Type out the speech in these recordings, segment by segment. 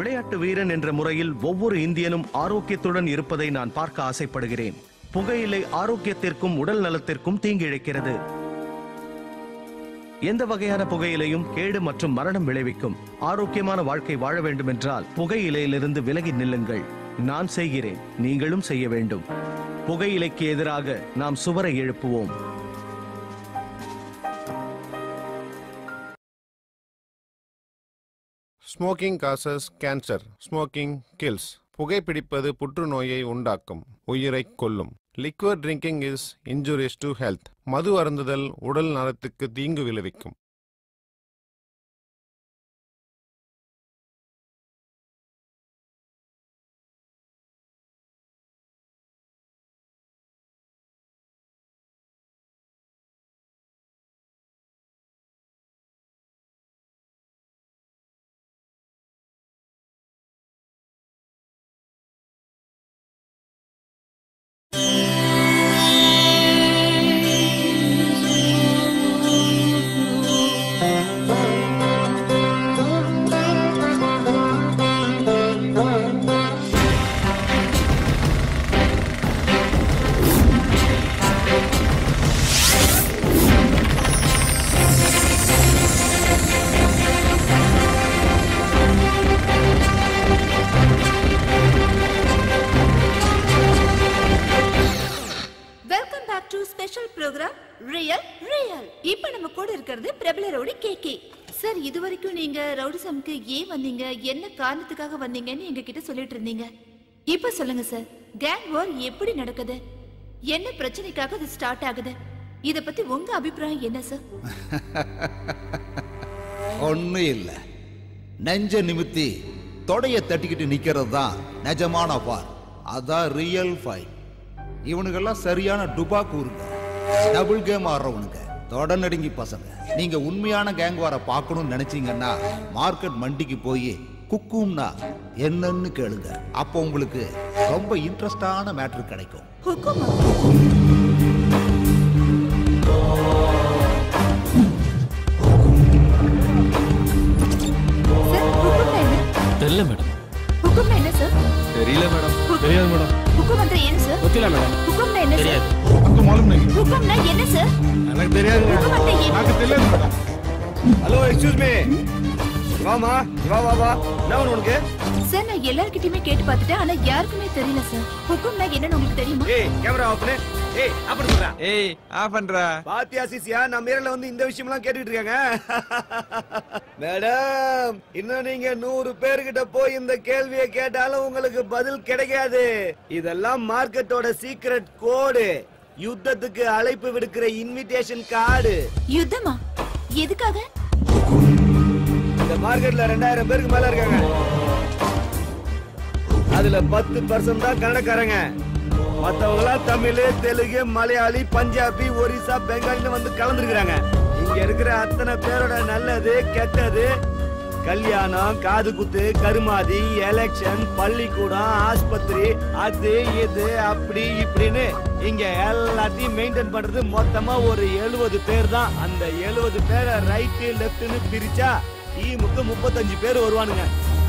விளையாட்டு வீரன் என்ற முறையில் ஒவ்வொரு இந்தியனும் ஆரோக்கியத்துடன் இருப்பதை நான் பார்க்க ஆசைப்படுகிறேன். புகையிலை ஆரோக்கியத்திற்கும் உடல் நலத்திற்கும் தீங்கிழைக்கிறது. எந்த வகையான புகையிலையும் கேடு மற்றும் மரணம் விளைவிக்கும். ஆரோக்கியமான வாழ்க்கை வாழ வேண்டும் என்றால் புகையிலையிலிருந்து விலகி நில்லுங்கள். நான் செய்கிறேன், நீங்களும் செய்ய வேண்டும். புகையிலைக்கு எதிராக நாம் சுவரை எழுப்புவோம். Smoking causes cancer. Smoking kills. புகைப்பிடிப்பது புற்றுநோயை உண்டாக்கும், உயிரை கொல்லும். Liquor drinking is injurious to health. மது அருந்துதல் உடல் நலத்துக்கு தீங்கு விளைவிக்கும். என்ன காரணத்துக்காக வந்தீங்கன்னு எங்க கிட்ட சொல்லிட்டு இருந்தீங்க. இப்ப சொல்லுங்க சார், கேங் வார் எப்படி நடக்குது? என்ன பிரச்சனைக்காக இது ஸ்டார்ட் ஆகுது? இத பத்தி உங்க அபிப்பிராயம் என்ன சார்? ஒண்ணும் இல்ல, நெஞ்ச நிமித்தி தொடைய தட்டிக்கிட்டு நிக்கிறது தான் நிஜமான வார். அதான் ரியல் ஃபைட். இவனுக்கெல்லாம் சரியான டுபாக்கூருங்க, டபுள் கேம் ஆடுறவனுங்க, தொட நடுங்கி பசங்க. நீங்க உண்மையான கேங் வார பார்க்கணும்னு நினைச்சீங்கன்னா மார்க்கெட் மண்டிக்கு போய் குக்கும்னா என்னன்னு கேளுங்க. அப்போ உங்களுக்கு ரொம்ப இன்ட்ரெஸ்டான மேட்டர் கிடைக்கும். தெரியல மேடம். ஹுக்கும்னா என்ன சார்? தெரியல மேடம். தெரியாது மேடம். ஹுக்கும் ಅಂದ್ರೆ ಏನು சார்? ಗೊತ್ತಿಲ್ಲ மேடம். ஹுக்கும்னா என்ன சார்? தெரியாது. हमको मालूम नहीं. ஹுக்கும்னா என்ன சார்? எனக்கு தெரியாது. எனக்கு தெரியல மேடம். Hello, excuse me. வாமா, வா வா வா. நான் உனக்கு சார், நான் எல்லார்கிட்டயுமே கேட்டு பார்த்துட்டேன், ஆனா யாருக்குமே தெரியல சார். ஹுக்கும்னா என்னன்னு உங்களுக்கு தெரியுமா? ஏய், கேமரா ஆஃப் பண்ணு. ஏய், ஆஃப் பண்ணுடா. ஏய், ஆஃப் பண்றா. பாத்தியா சிசியா, நம்ம ஏரியால வந்து இந்த விஷயம்லாம் கேட்டுட்டு இருக்காங்க. மேடம், இன்னும் நீங்க 100 பேர்கிட்ட போய் இந்த கேள்வியை கேட்டாலும் உங்களுக்கு பதில் கிடைக்காது. இதெல்லாம் மார்க்கெட்டோட சீக்ரெட் கோடு. யுத்தத்துக்கு அழைப்பு விடுக்கிற இன்விடேஷன் கார்டு. யுத்தமா? எதுக்காக? இந்த மார்க்கெட்ல 2000 பேருக்கு மேல இருக்காங்க. அதுல 10% தான் கன்னடக்காரங்க. மத்தவங்களா தமிழ், தெலுங்கு, மலையாளி, பஞ்சாபி, ஒரிசா, பெங்காலின்னு வந்து கலந்துருக்காங்க. இங்க இருக்கிற அத்தனை பேரோட நல்லது கெட்டது, கல்யாணம், காது குத்து, கருமாதி, எலெக்ஷன், பள்ளிக்கூடம், ஆஸ்பத்திரி, அது இது அப்படி இப்படின்னு இங்க எல்லாத்தையும் மெயின்டைன் பண்றது மொத்தமா ஒரு 70 பேர் தான். அந்த 70 பேரை ரைட்டு லெப்ட்னு பிரிச்சா டீமுக்கு 35 பேர் வருவானுங்க.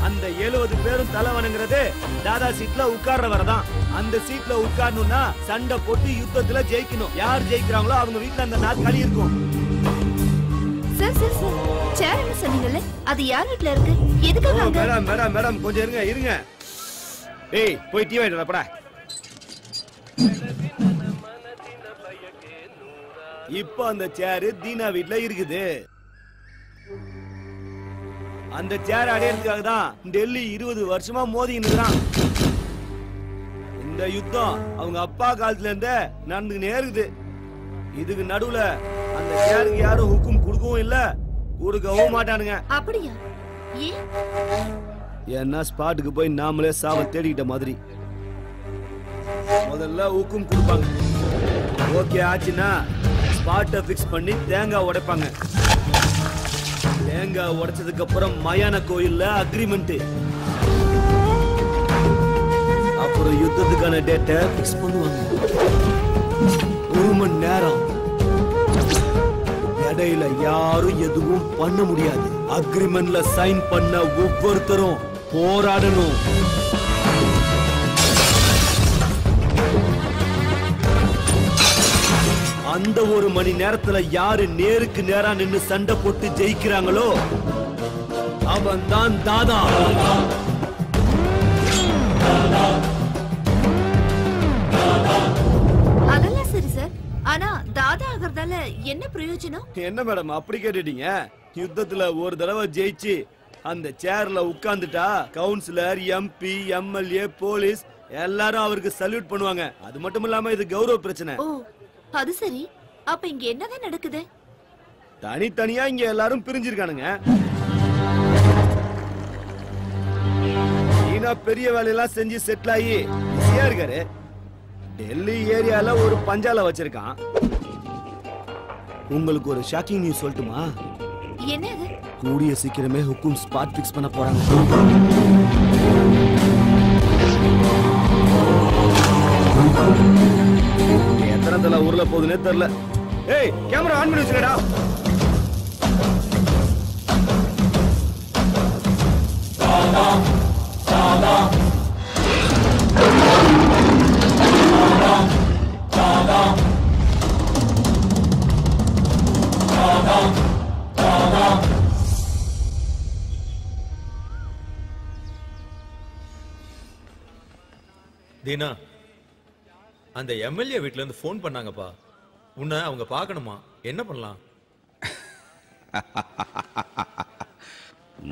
அந்த 70 பேரும் தலைவனுங்கிறது தாதா சீட்ல உட்கார்றவர்தான். அந்த சீட்ல உட்காரணும்னா சண்டை போட்டு யுத்தத்துல ஜெயிக்கணும். யார் ஜெயிக்கிறாங்களோ அவங்க வீட்டுல அந்த நாற்காலி இருக்கும். சார் சார் சார், சேர் என்ன சொன்னீங்கல்ல, அது யார் வீட்ல இருக்கு? எதுக்காக அங்க? மேடம் மேடம் மேடம் கொஞ்சம் இருங்க இருங்க. ஏய், போய் டீ வாங்கிட்டு வாடா. இப்போ அந்த சேர் தீனா வீட்ல இருக்குது. அந்த சேர் அடையறதுக்காக தான் டெல்லி 20 வருஷமா மோதின்னு இருக்கான். இந்த யுத்தம் அவங்க அப்பா காலத்துல இருந்தே நடந்துக்கினே இருக்குது. இதுக்கு நடுவுல அந்த சேருக்கு யாரும் ஹுக்கும் கொடுக்கவும் இல்ல, கொடுக்கவும் மாட்டானுங்க. அப்படியா? ஏன்? ஏன்னா ஸ்பாட்டுக்கு போய் நாமளே சாவ தேடிக்கிட்ட மாதிரி. முதல்ல ஹுக்கும் கொடுப்பாங்க. ஓகே ஆச்சுன்னா ஸ்பாட்டை பிக்ஸ் பண்ணி தேங்காய் உடைப்பாங்க. தேங்காய் உடைச்சதுக்கு அப்புறம் மயான கோயில்ல அக்ரிமெண்ட். அப்புறம் யுத்தத்துக்கான டேட்டை பிக்ஸ் பண்ணுவாங்க. 1 மணி நேரம். இடையில யாரும் எதுவும் பண்ண முடியாது. அக்ரிமெண்ட்ல சைன் பண்ண ஒவ்வொருத்தரும் போராடணும். அந்த ஒரு மணி நேரத்துல யாரு நேருக்கு நேரா நின்னு சண்டை போட்டு ஜெயிக்கிறாங்களோ அவன் தான் தாதா. அதெல்லாம் சரி சார். ஆனா தாதா ஆகிறதால என்ன பிரயோஜனம்? என்ன மேடம் அப்படி கேட்டுட்டீங்க? யுத்தத்துல ஒரு தடவை ஜெயிச்சு அந்த சேர்ல உட்கார்ந்துட்டா கவுன்சிலர், எம்பி, எம்எல்ஏ, போலீஸ் எல்லாரும் அவருக்கு சல்யூட் பண்ணுவாங்க. அது மட்டும் இல்லாம இது கௌரவ பிரச்சனை. ஓ அது சரி. அப்ப இங்க என்னதான் நடக்குது? தனித்தனியா இங்க எல்லாரும் பிரிஞ்சிருக்கானுங்க. ஈனா பெரிய வேலையெல்லாம் செஞ்சு செட்டில் ஆகி பிஸியா இருக்காரு. டெல்லி ஏரியால ஒரு பஞ்சால வச்சிருக்கான். உங்களுக்கு ஒரு ஷாக்கிங் நியூஸ் சொல்லட்டுமா? என்ன அது? கூடிய சீக்கிரமே ஹுக்கும் ஸ்பாட் ஃபிக்ஸ் பண்ண போறாங்க. எத்தனை தலை ஊர்ல போகுதுன்னே தெரியல. ஏய் கேமரா ஆன் பண்ணி வச்சுக்கடா. தீனா, அந்த எம்எல்ஏ வீட்ல இருந்து போன் பண்ணாங்கப்பா. உன்னை அவங்க பார்க்கணுமா? என்ன பண்ணலாம்?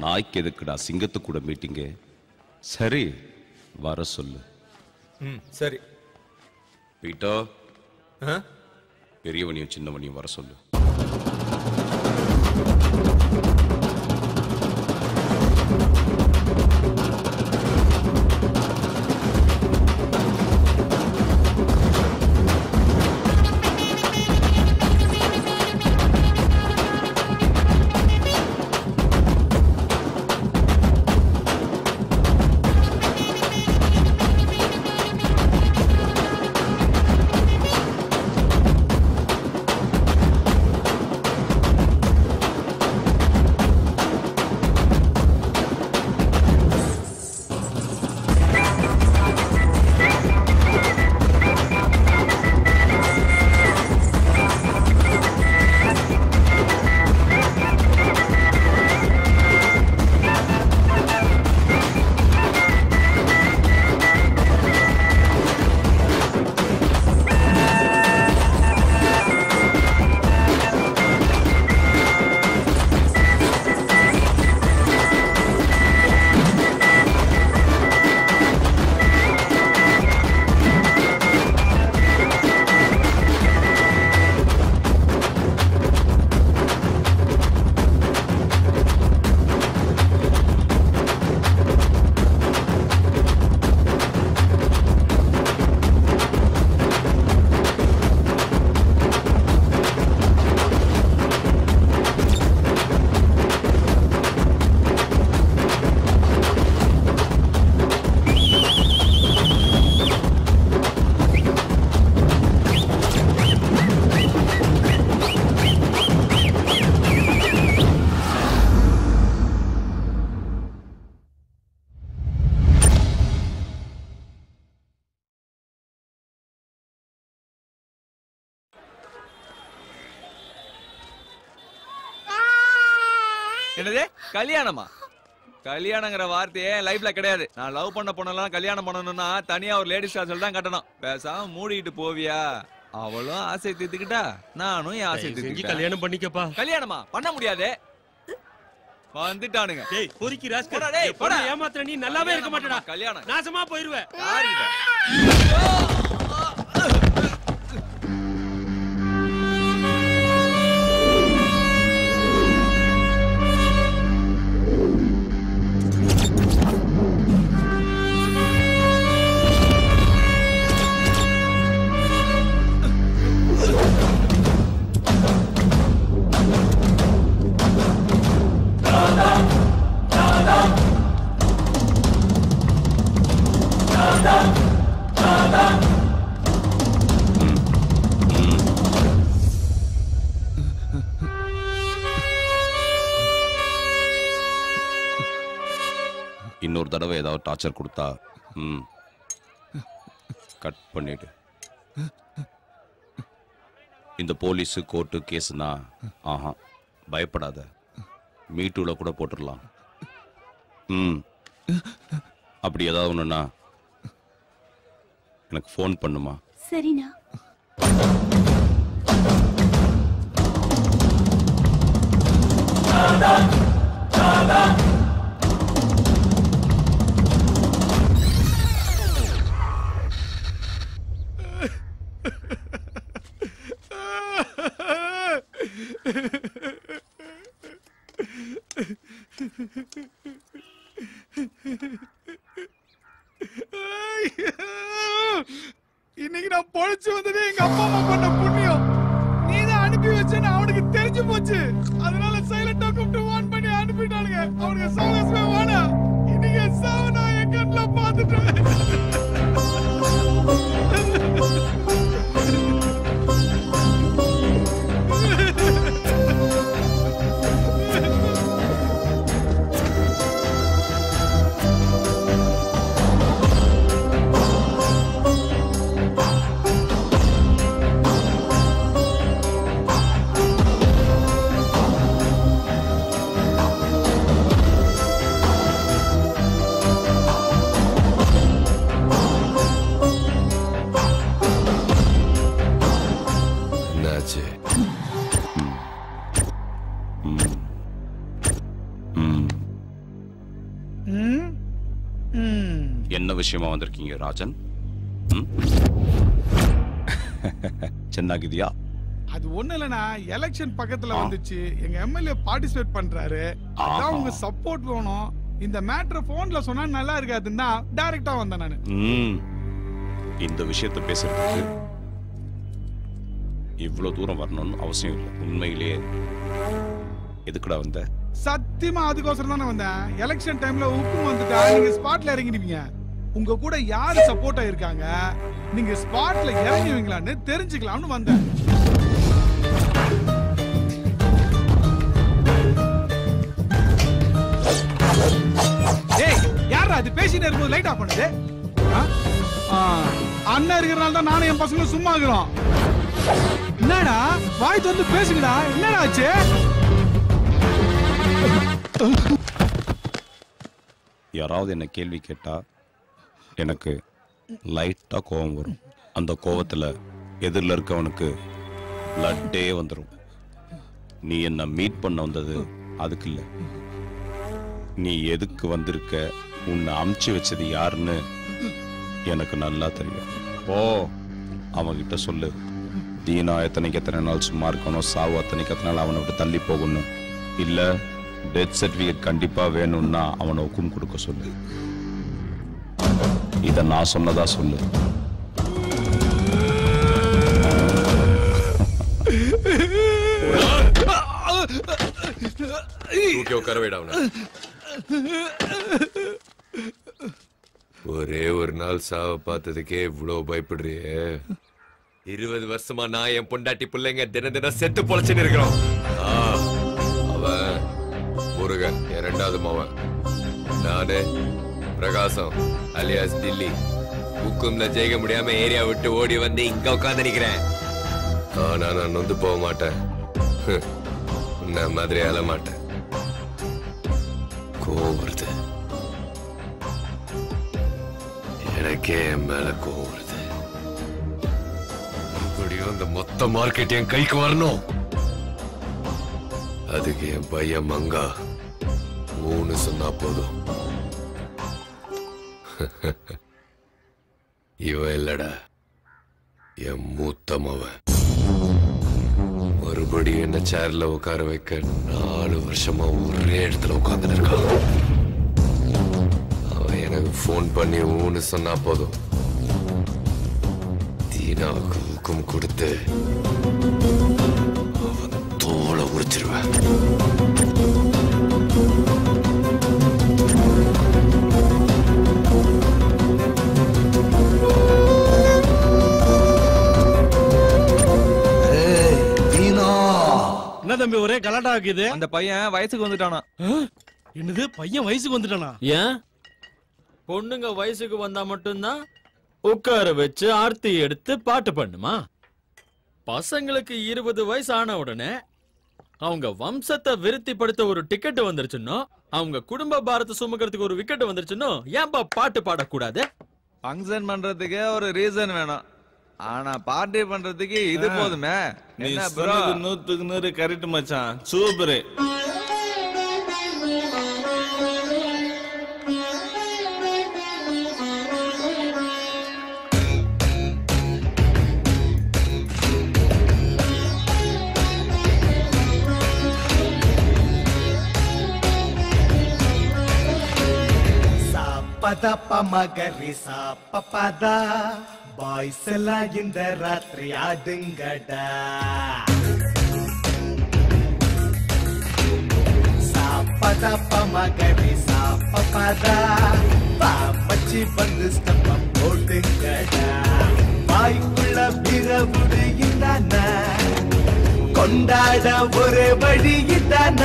நாய்க்கு எதுக்குடா சிங்கத்து கூட மீட்டிங்கு? சரி வர சொல்லு. சரி. பீட்டோ, பெரியவனையும் சின்னவனையும் வர சொல்லு. என்னது கல்யாணமா? கல்யாணங்கிற வார்த்தையே லைஃப்ல கிடையாது. நான் லவ் பண்ண பொண்ணெல்லாம் கல்யாணம் பண்ணணும்னா தனியா ஒரு லேடிஸ் ஹாஸ்டல் தான் கட்டணும். பேசாம மூடிட்டு போவியா? அவளும் ஆசை தீர்த்துக்கிட்டா, நானும் என் ஆசை தீர்த்துக்கிட்டேன். கல்யாணம் பண்ணிக்கப்பா. கல்யாணமா பண்ண முடியாது. வந்துட்டானுங்க. டேய் பொறுக்கி ராஸ்கல். டேய் போடா. ஏமாத்துற நீ நல்லாவே இருக்க மாட்டடா. கல்யாணம் நாசமா போயிடுவே. யாரிட்ட? Stop! டார்ச்சர் கொடுத்தா கட் பண்ணிடு. இந்த போலீஸு கோர்ட்டு கேஸுனா பயப்படாத, மீட்டூல கூட போட்டுடலாம். அப்படி ஏதாவது ஒண்ணுன்னா எனக்கு ஃபோன் பண்ணுமா? சரிண்ணா. இன்னைக்கு நான் பொழைச்சு வந்ததே எங்க அப்பா அம்மா பண்ண புண்ணியம். நீதான் அனுப்பி வச்சேன்னு அவனுக்கு தெரிஞ்சு போச்சு. அதனால சைலண்டா கூப்பிட்டு வான் பண்ணி அனுப்பிட்டானுங்க. அவனுக்கு சாகசமே வேணா. இன்னைக்கு சாவ நான் என் கண்ணுல பார்த்துட்டேன். என்ன விஷயமா வந்திருக்கீங்க ராஜன்? சென்னாகிதியா? அது ஒண்ணு இல்லனா, எலெக்ஷன் பக்கத்துல வந்துச்சு. எங்க எம்எல்ஏ பார்ட்டிசிபேட் பண்றாரு. அதான் உங்க சப்போர்ட் வேணும். இந்த மேட்டர் போன்ல சொன்னா நல்லா இருக்காதுன்னா டைரக்டா வந்தேன் நானு. இந்த விஷயத்தை பேசுறதுக்கு இவ்வளவு தூரம் வரணும்னு அவசியம் இல்லை. உண்மையிலேயே எதுக்குடா வந்த? சத்தியமா அதுக்கோசரம் தானே வந்தேன். எலெக்ஷன் டைம்ல உப்பு வந்துட்டா நீங்க ஸ்பாட்ல இறங்கிடுவீங்க. உங்க கூட யாரு சப்போர்ட்டா இருக்காங்க, நீங்க ஸ்பாட்ல இறங்குவீங்களான்னு தெரிஞ்சுக்கலாம்னு வந்தேன். யாரா அது பேசிட்டு இருக்கும்போது லைட் ஆஃப் பண்ணுது? அண்ணா இருக்கிறனால தான் நானும் என் பசங்களும் சும்மா இருக்கிறோம். என்னடா வாய் வந்து பேசுங்கடா, என்னடா ஆச்சு? யாராவது என்ன கேள்வி கேட்டா எனக்கு லைட்டா கோபம் வரும். அந்த கோபத்துல எதிரில் இருக்கவனுக்கு பிளட்டே வந்துடும். நீ என்ன மீட் பண்ண வந்தது அதுக்கு இல்ல. நீ எதுக்கு வந்திருக்க, உன்னை அமுச்சு வச்சது யாருன்னு எனக்கு நல்லா தெரியும். ஓ, அவன்கிட்ட சொல்லு, தீனா எத்தனை நாள் சும்மா இருக்கணும், சாவு எத்தனை நாள் அவனை விட்டு தள்ளி போகணும், இல்ல டெத் சர்டிபிகேட் கண்டிப்பா வேணும்னா அவனை ஹுக்கும் கொடுக்க சொல்லு. இத நான் சொன்னதா சொல்லு. ஒரே ஒரு நாள் சாவ பார்த்ததுக்கே இவ்வளவு பயப்படுறியே? 20 வருஷமா நான் என் பொண்டாட்டி பிள்ளைங்க தினம் செத்து பொழைச்சுன்னு இருக்கிறோம். அவன் முருகன் என் 2வது மவன், நானு பிரகாசம் அலியாஸ் தில்லி. ஹுக்கும்ல ஜெயிக்க முடியாம ஏரியா விட்டு ஓடி வந்து இங்க உட்கார்ந்து நிக்கிறேன். ஆனா நான் நொந்து போக மாட்டேன், உன்ன மாதிரி அழ மாட்டேன். கோவம் வருது எனக்கே, என் மேல கோவம் வருது. மறுபடியும் இந்த மொத்த மார்க்கெட் என் கைக்கு வரணும். அதுக்கு என் பையன் மங்கா 3 சொன்னா போதும். இவன் இல்லடா, என் மூத்த மவன். மறுபடியும் என்ன சேர்ல உட்கார வைக்க 4 வருஷமா ஒரே இடத்துல உட்கார்ந்து இருக்கான். அவன் எனக்கு போன் பண்ணி 3 சொன்னா போதும், தீனாவுக்கு ஹுக்கும் கொடுத்து அவன் தோலை உரிச்சிருவேன். என்ன தம்பி ஒரே கலாட்டா ஆக்குது? அந்த பையன் வயசுக்கு வந்துட்டானா? என்னது, பையன் வயசுக்கு வந்துட்டானா? ஏன் பொண்ணுங்க வயசுக்கு வந்தா மட்டும்தான் உட்கார வச்சு ஆர்த்தி எடுத்து பாட்டு பண்ணுமா? பசங்களுக்கு 20 வயசு ஆன உடனே அவங்க வம்சத்தை விருத்திப்படுத்த ஒரு டிக்கெட் வந்துருச்சுன்னோ, அவங்க குடும்ப பாரத்தை சுமக்கிறதுக்கு ஒரு விக்கெட் வந்துருச்சுன்னோ, ஏன்பா பாட்டு பாடக்கூடாது? ஃபங்க்ஷன் பண்றதுக்கு ஒரு ரீசன் வேணும், ஆனா பார்ட்டி பண்றதுக்கு இது போதுமே. என்ன ப்ரோ, 100க்கு 100 கரெக்ட் மச்சான், சூப்பர். பத பமகரி சா பபதா பாய்ஸ் எல்லாம் இந்த ராத்திரி ஆடுங்கடா. சா பத பமகரி சா பபதா பாமச்சி வந்து ஸ்டெப் போடுங்கடா. வாய்க்குள்ள பிறவுடு இந்தான கொண்டாட ஒரு வழி இந்தான.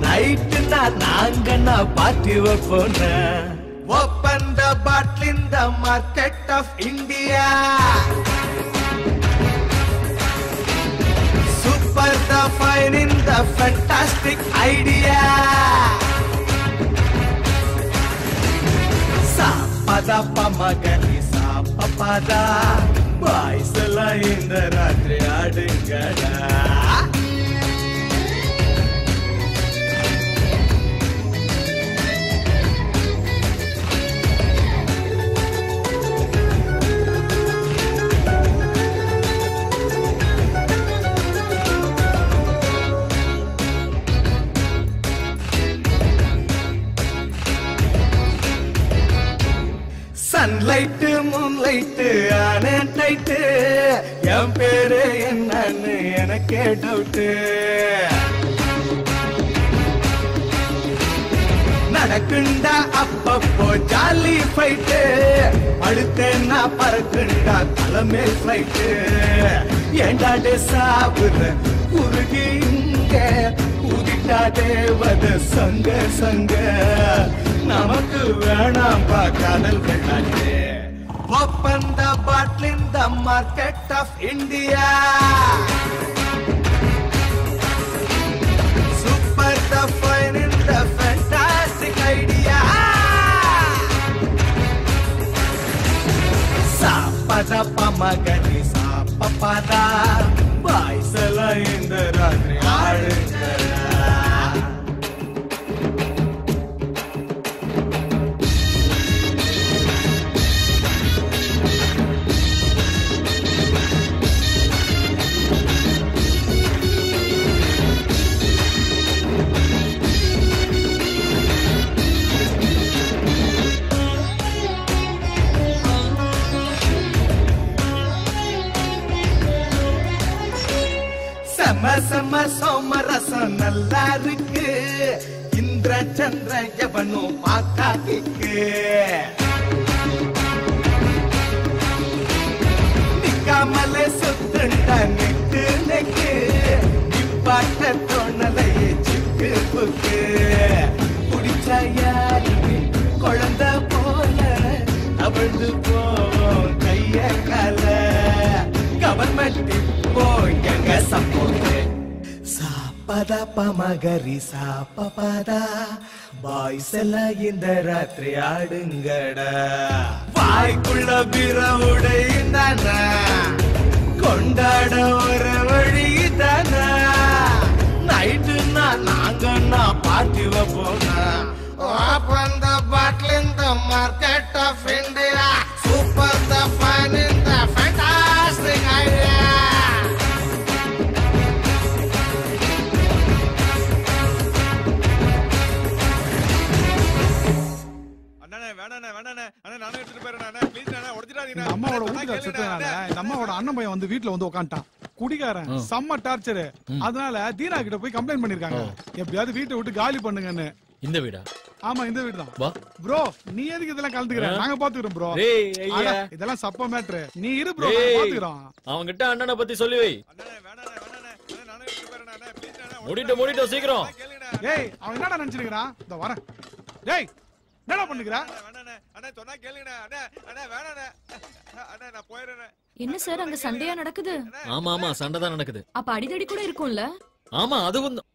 நைட்டுனா நாங்கண்ணா பார்ட்டி வைப்போம். Open the bottle in the market of India. Super the fine in the fantastic idea. சா பத பமகரி சா பபதா பாய்ஸ் எல்லாம் இந்த ராத்திரி ஆடுங்கடா. சன்லைட்டு மூன்லைட்டு ஆனே டைட்டு. என் பேரு என்னன்னு எனக்கே டவுட்டு. நடக்குண்டா அப்பப்போ ஜாலி ஃபைட்டு. அடுத்தேன்னா பறக்குண்டா தலைமேல் ஃபிளைட்டு. ஏண்டாடே சாவுற உருகி இங்க ஊதிட்டா தேவத சங்க சங்க. நமக்கு வேணாம் பா காதல் வெள்ளாட்டு. Open the bottle in the market of India. Super the fine in the fantastic idea. சா பத பமகரி சா பபதா பாய்ஸ் எல்லாம் இந்த ராத்திரி ஆடுங்கடா. செம செம சோமரசம் நல்லா இருக்கு. இந்திர சந்திர எவனும் பாக்காக்கு. நிக்காமலே சுத்துண்டா நெக்கு நெக்கு. இப்பாட்ட தோணலையே சிக்கு புக்கு. குடிச்சா யாருமே குழந்தை போல அவிழ்ந்து போவோம் கைய கால. கவர்மெண்ட் போய் எங்க சப்போர்ட். சா பத பமகரி சா பபதா பாய்ஸ் எல்லாம் இந்த ராத்திரி ஆடுங்கடா. வாய்க்குள்ள பிறவுடை தான கொண்டாட ஒரு வழி தான. நைட்டுன்னா நாங்கன்னா பார்ட்டி வைப்போம். Open the bottle in the market of India. Super the fine in the fantastic idea. அம்மாவோட வீட்டுல சுத்தனால இந்த அம்மாவோட அண்ணன் பையன் வந்து வீட்டுல வந்து உட்காந்துட்டான். குடிகாரன் செம்ம டார்ச்சர். அதனால தீனா கிட்ட போய் கம்ப்ளைண்ட் பண்ணிருக்காங்க. எப்படியாவது வீட்டை விட்டு காலி பண்ணுங்கன்னு. இந்த வீடா? ஆமா இந்த வீடு தான். ப்ரோ நீ எதுக்கு இதெல்லாம் கலந்துக்கிற? நாங்க பாத்துக்கிறோம் ப்ரோ. இதெல்லாம் சப்ப மேட்ரு. நீ இரு ப்ரோ, பாத்துக்கிறோம். அவங்க கிட்ட அண்ணனை பத்தி சொல்லி வை. மூடிட்டு சீக்கிரம். ஏய் அவன் என்னடா நினைச்சிருக்கான்? இந்த வரேன். டேய் என்னடா பண்ணுகிறா? அண்ணா சொன்னா கேளுங்கண்ணா. அண்ணா வேணாண்ணா. அண்ணா நான் போயிடுறேன். என்ன சார் அங்க சண்டையா நடக்குது? ஆமா ஆமா சண்டை தான் நடக்குது. அப்ப அடிதடி கூட இருக்கும்ல? ஆமா அதுவும் தான்.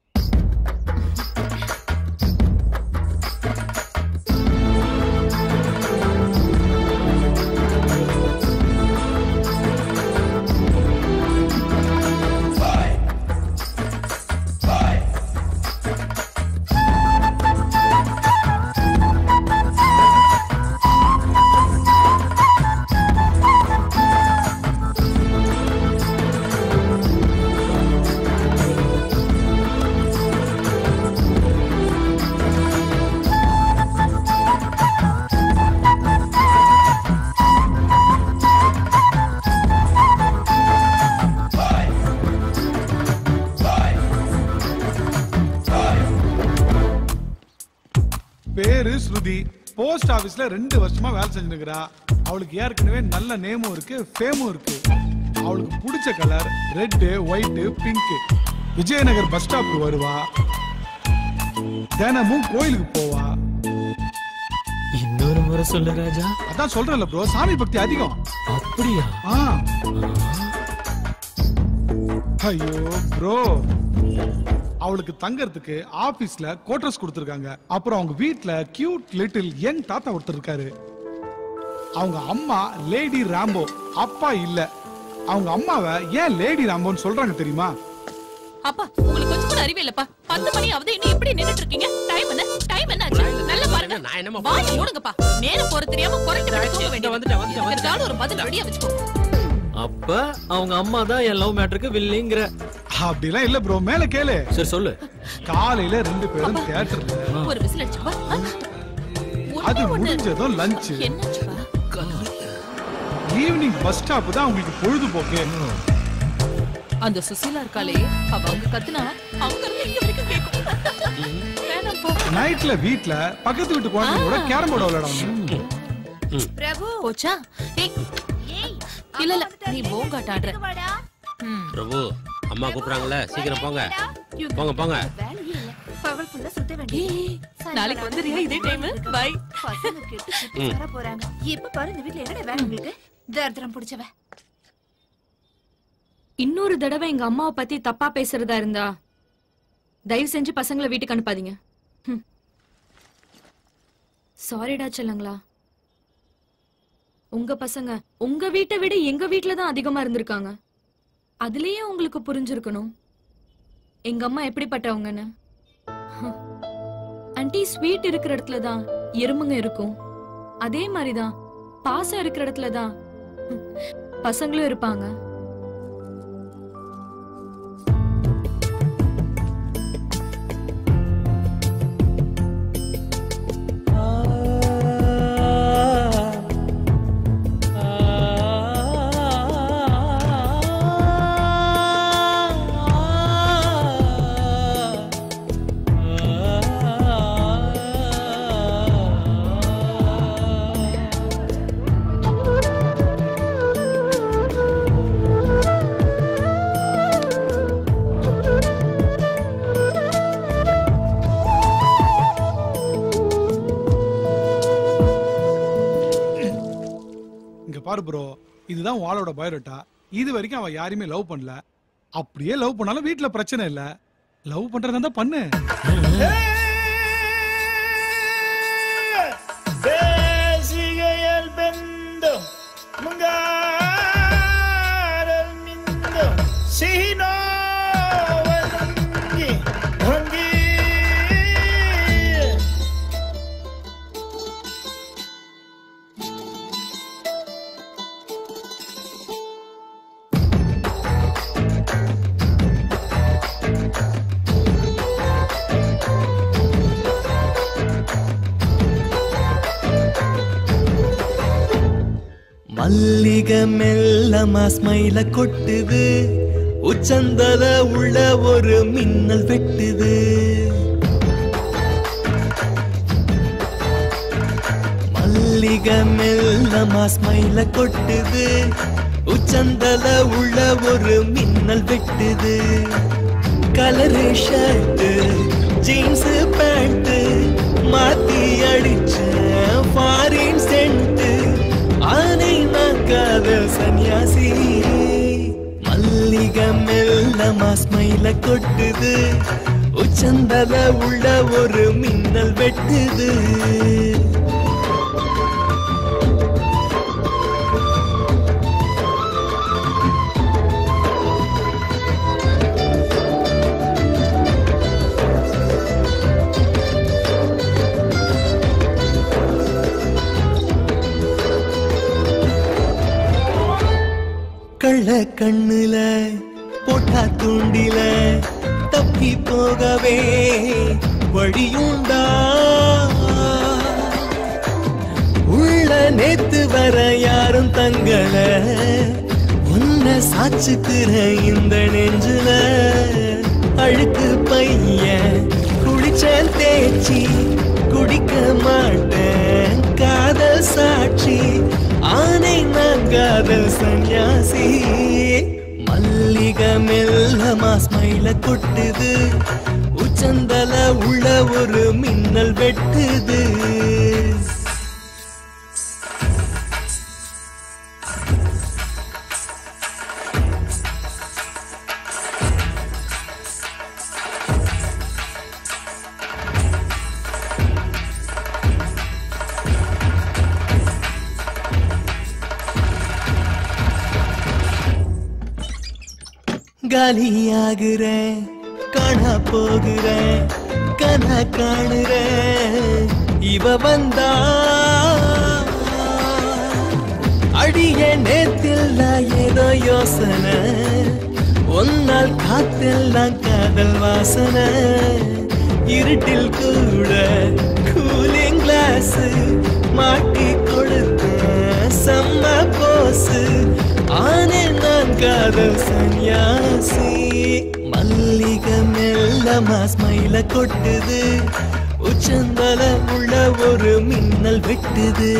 பேரு ஸ்ருதி. போஸ்ட் ஆபீஸ்ல 2 வருஷமா வேலை செஞ்சுருக்கிறா. அவளுக்கு ஏற்கனவே நல்ல நேமும் இருக்கு, ஃபேமும் இருக்கு. அவளுக்கு பிடிச்ச colour red, white, pink. Vijayanagar bus ஸ்டாப்க்கு வருவா. தினமும் கோயிலுக்கு போவா. இன்னொரு முறை சொல்லு ராஜா. அதான் சொல்றேன்ல ப்ரோ, சாமி பக்தி அதிகம். அப்படியா? ஐயோ ப்ரோ, அவளுக்கு தங்கறதுக்கு ஆபீஸ்ல குவார்டர்ஸ் கொடுத்திருக்காங்க. அப்புறம் அவங்க வீட்ல கியூட் லிட்டில் யங் தாத்தா ஒருத்தர் இருக்காரு. அவங்க அம்மா லேடி ராம்போ, அப்பா இல்ல. அவங்க அம்மாவை ஏன் லேடி ராம்போன்னு சொல்றாங்க தெரியுமா? அப்பா உங்களுக்கு கொஞ்சம் கூட அறிவே இல்லப்பா. 10 மணி ஆகுது, இன்னும் எப்படி நின்னுட்டு இருக்கீங்க? டைம் என்ன ஆச்சு? நல்லா பாருங்க. வாய் மூடுங்கப்பா. நேரம் போற தெரியாம குறைட்டு விட்டு தூங்க வேண்டியது. ஏதாவது ஒரு பதில் ரெடியா வச்சுக்கோ. அப்ப அவங்க அம்மா தான் என் லவ் மேட்டருக்கு வில்லிங்கற. அப்படிலாம் இல்ல ப்ரோ, மேல கேளு. சரி சொல்லு. காலையில 2 பேரும் தியேட்டர்ல. ஒரு விசில் அடிச்சுப்பா. அது முடிஞ்சதும் லஞ்ச். என்னாச்சுப்பா? ஈவினிங் பஸ் ஸ்டாப் தான் உங்களுக்கு பொழுதுபோக்கு. அந்த சுசீலா இருக்காளே, அவ அங்க கத்துனா அங்க இருந்து இங்க வரைக்கும் கேக்கும். வேணாம்ப்பா. நைட்ல வீட்ல பக்கத்து வீட்டு குழந்தைங்க கூட கேரம் போர்டு விளையாடுவாங்க. பிரபு போச்சா? இல்ல இல்ல நீ போங்காட்ட ஆடுற. பிரபு அம்மா கூப்பிடுறாங்கல்ல, சீக்கிரம் போங்க. போங்க போங்க. பகல் ஃபுல்லா சுத்த வேண்டியது. நாளைக்கு வந்துறியா இதே டைம்? பை. பசங்க கேட்டு சுத்தி வர போறாங்க. இப்ப பாரு இந்த வீட்ல என்னடா வேலை உங்களுக்கு? தர்தரம் பிடிச்சவ. இன்னொரு தடவை எங்க அம்மாவை பத்தி தப்பா பேசுறதா இருந்தா தயவு செஞ்சு பசங்களை வீட்டுக்கு அனுப்பாதீங்க. சாரிடா செல்லங்களா. உங்க பசங்க உங்க வீட்டை விட எங்க வீட்டுல தான் அதிகமா இருந்திருக்காங்க. அதுலயே உங்களுக்கு புரிஞ்சிருக்கணும் எங்க அம்மா எப்படிப்பட்டவங்கன்னு. ஆன்ட்டி, ஸ்வீட் இருக்கிற இடத்துலதான் எறும்புங்க இருக்கும். அதே மாதிரிதான் பாசம் இருக்கிற இடத்துலதான் பசங்களும் இருப்பாங்க. பாரு ப்ரோ, இதுதான் வாளோட பயோடேட்டா. இது வரைக்கும் அவ யாரையுமே லவ் பண்ணல. அப்படியே லவ் பண்ணாலும் வீட்ல பிரச்சனை இல்ல. லவ் பண்றதா இருந்தா பண்ணு. Sigael bendo mungaral mindo sino walangi hangi. மல்லிக மெல்லமா ஸ்மைல கொட்டுது, உச்சந்தல உள்ள ஒரு மின்னல் வெட்டுது. மல்லிக மெல்லமா ஸ்மைல கொட்டுது, உச்சந்தல உள்ள ஒரு மின்னல் வெட்டுது. கலரு ஷர்ட் ஜீன்ஸ் பேண்ட் மாத்தி அடிச்ச ஃபாரின் சென்ட் ஆனை நான் காதல் சன்னியாசி மல்லிகை மெல்லமா ஸ்மைல கொட்டுது உச்சந்தல உள்ள ஒரு மின்னல் வெட்டுது கள்ள கண்ணுல போட்டா தூண்டில தப்பி போகவே வழியுண்டா உள்ள நேத்து வர யாரும் தங்கல உன்னை சாச்சுக்கிற இந்த நெஞ்சுல அழுக்கு பையன் குடிச்சேன் தேய்ச்சி குடிக்க மாட்டேன் காதல் சாட்சி ஆனை நான் காதல் சன்னியாசி மல்லிகை மெல்லமா ஸ்மைல கொட்டுது உச்சந்தல உள்ள ஒரு மின்னல் வெட்டுது காலியாகிறேன் காணா போகிறேன் கனா காணுறேன் இவ வந்தா அடிய நேத்தில்ல ஏதோ யோசனை ஒன்னால் காத்தெல்லாம் காதல் வாசனை இருட்டில் கூட கூலிங் கிளாஸ் மாட்டி கொடுத்த செம்ம போசு ஆனே நான் காதல் சன்னியாசி மல்லிகை மெல்லமா ஸ்மைல கொட்டுது உச்சந்தல உள்ள ஒரு மின்னல் வெட்டுது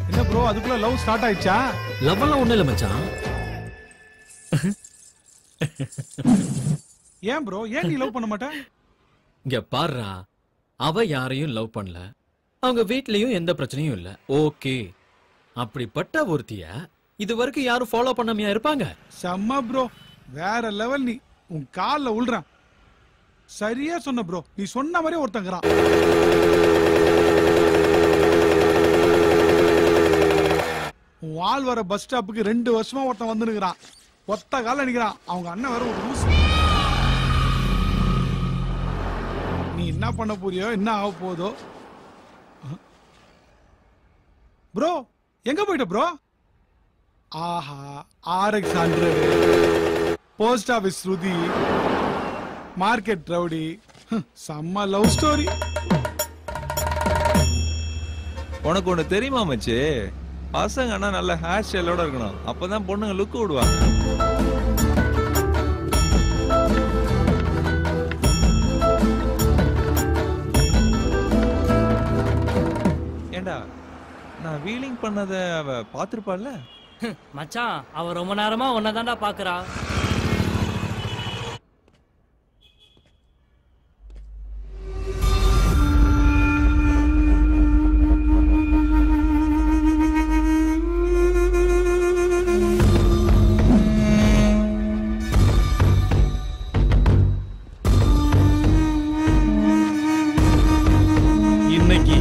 என்ன ப்ரோ அதுக்குள்ள லவ் ஸ்டார்ட் ஆயிடுச்சா? லவ் எல்லாம் ஒண்ணு இல்ல மச்சான். ஏன் ப்ரோ ஏன் நீ லவ் பண்ண மாட்ட? இங்க பாருடா, அவ யாரையும் லவ் பண்ணல, அவங்க வீட்லயும் எந்த பிரச்சனையும் இல்ல. ஓகே, அப்படிப்பட்ட ஒருத்திய இது வரைக்கும் யாரும் ஃபாலோ பண்ணாமையா இருப்பாங்க? செம்ம ப்ரோ, வேற லெவல். நீ உன் கால்ல உள்றான். சரியா சொன்ன ப்ரோ, நீ சொன்ன மாதிரி ஒருத்தங்கறான். உன் ஆள் வர பஸ் ஸ்டாப்புக்கு 2 வருஷமா ஒருத்தன் வந்து நிக்கிறான். ஒத்த கால நிக்கிறான். அவங்க அண்ணன் வேற ஒரு லூசு. நீ என்ன பண்ண போறியோ, என்ன ஆக போதோ. ப்ரோ எங்க போயிட்ட ப்ரோ? ஆஹா, RX 100, போஸ்ட் ஆபீஸ் ஸ்ருதி, மார்க்கெட் ரவுடி, செம்ம லவ் ஸ்டோரி. உனக்கு ஒண்ணு தெரியுமா மச்சி? பசங்கன்னா நல்ல ஹேர் ஸ்டைலோட இருக்கணும், அப்பதான் பொண்ணுங்க லுக் விடுவாங்க. ஏண்டா, நான் வீலிங் பண்ணத அவ பாத்துருப்பாள்ல? மச்சான், அவ ரொம்ப நேரமா உன்னதான்டா பாக்குறா. இன்னைக்கு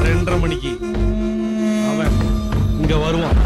2:30 மணிக்கு அவன் இங்க வருவான்.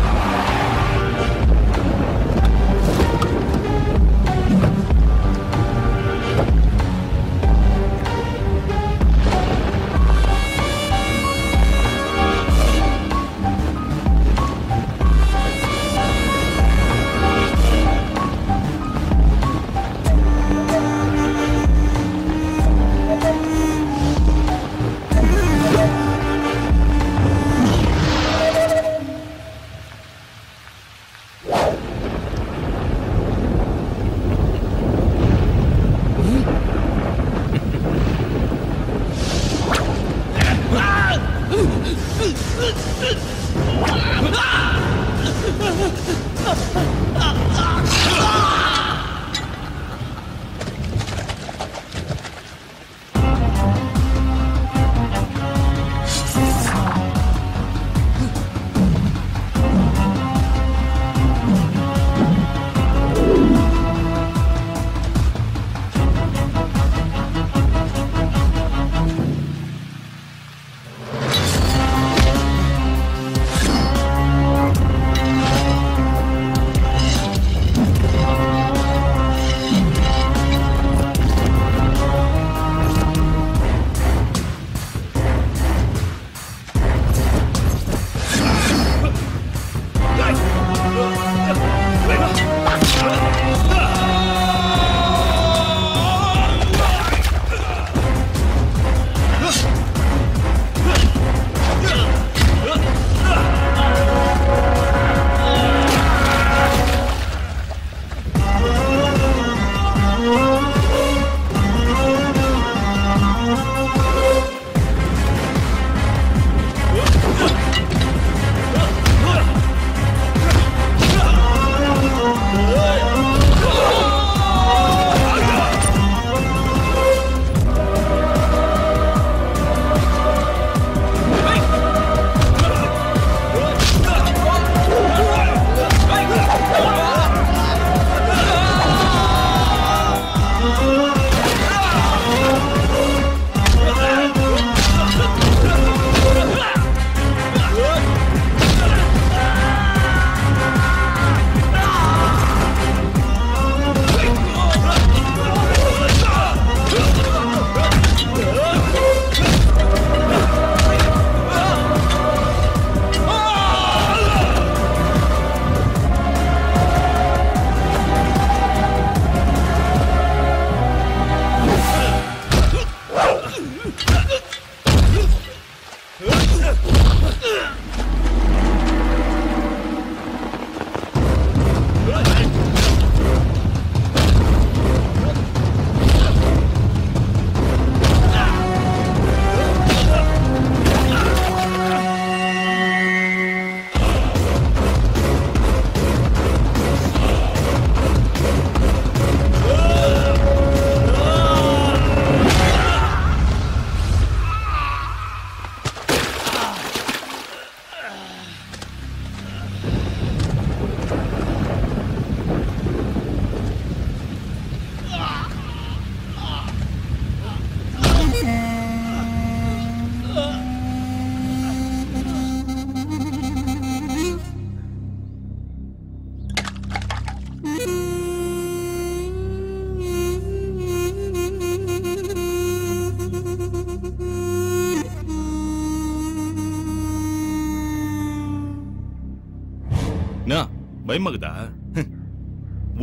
பயமாகுதா?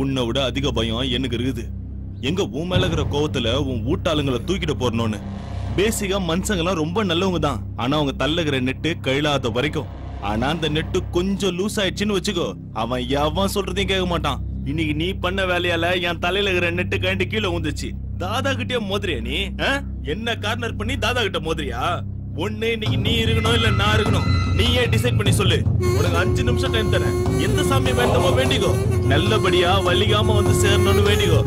உன்னை விட அதிக பயம் எனக்கு இருக்குது. எங்க உன் மேல இருக்கிற கோவத்துல உன் வீட்டாளுங்களை தூக்கிட்டு போறணும்னு. பேசிக்கா மனுஷங்கெல்லாம் ரொம்ப நல்லவங்க தான். ஆனா அவங்க தள்ளுகிற நெட்டு கையிலாத வரைக்கும். ஆனா அந்த நெட்டு கொஞ்சம் லூஸ் ஆயிடுச்சுன்னு வச்சுக்கோ, அவன் எவன் சொல்றதையும் கேட்க மாட்டான். இன்னைக்கு நீ பண்ண வேலையால என் தலையில இருக்கிற நெட்டு கண்டு கீழே ஊந்துச்சு. தாதா கிட்டே மோதிரியா நீ? என்ன கார்னர் பண்ணி தாதா கிட்ட மோதிரியா? ஒண்ணு இன்னைக்கு நீ இருக்கணும் இல்ல நான் இருக்கணும். நீயே டிசைட் பண்ணி சொல்லு. உனக்கு 5 நிமிஷம் டைம் தரேன். எந்த சாமி வேண்டுமோ வேண்டிக்கோ. நல்லபடியா வலிகாம வந்து சேரணும்னு வேண்டிக்கோ.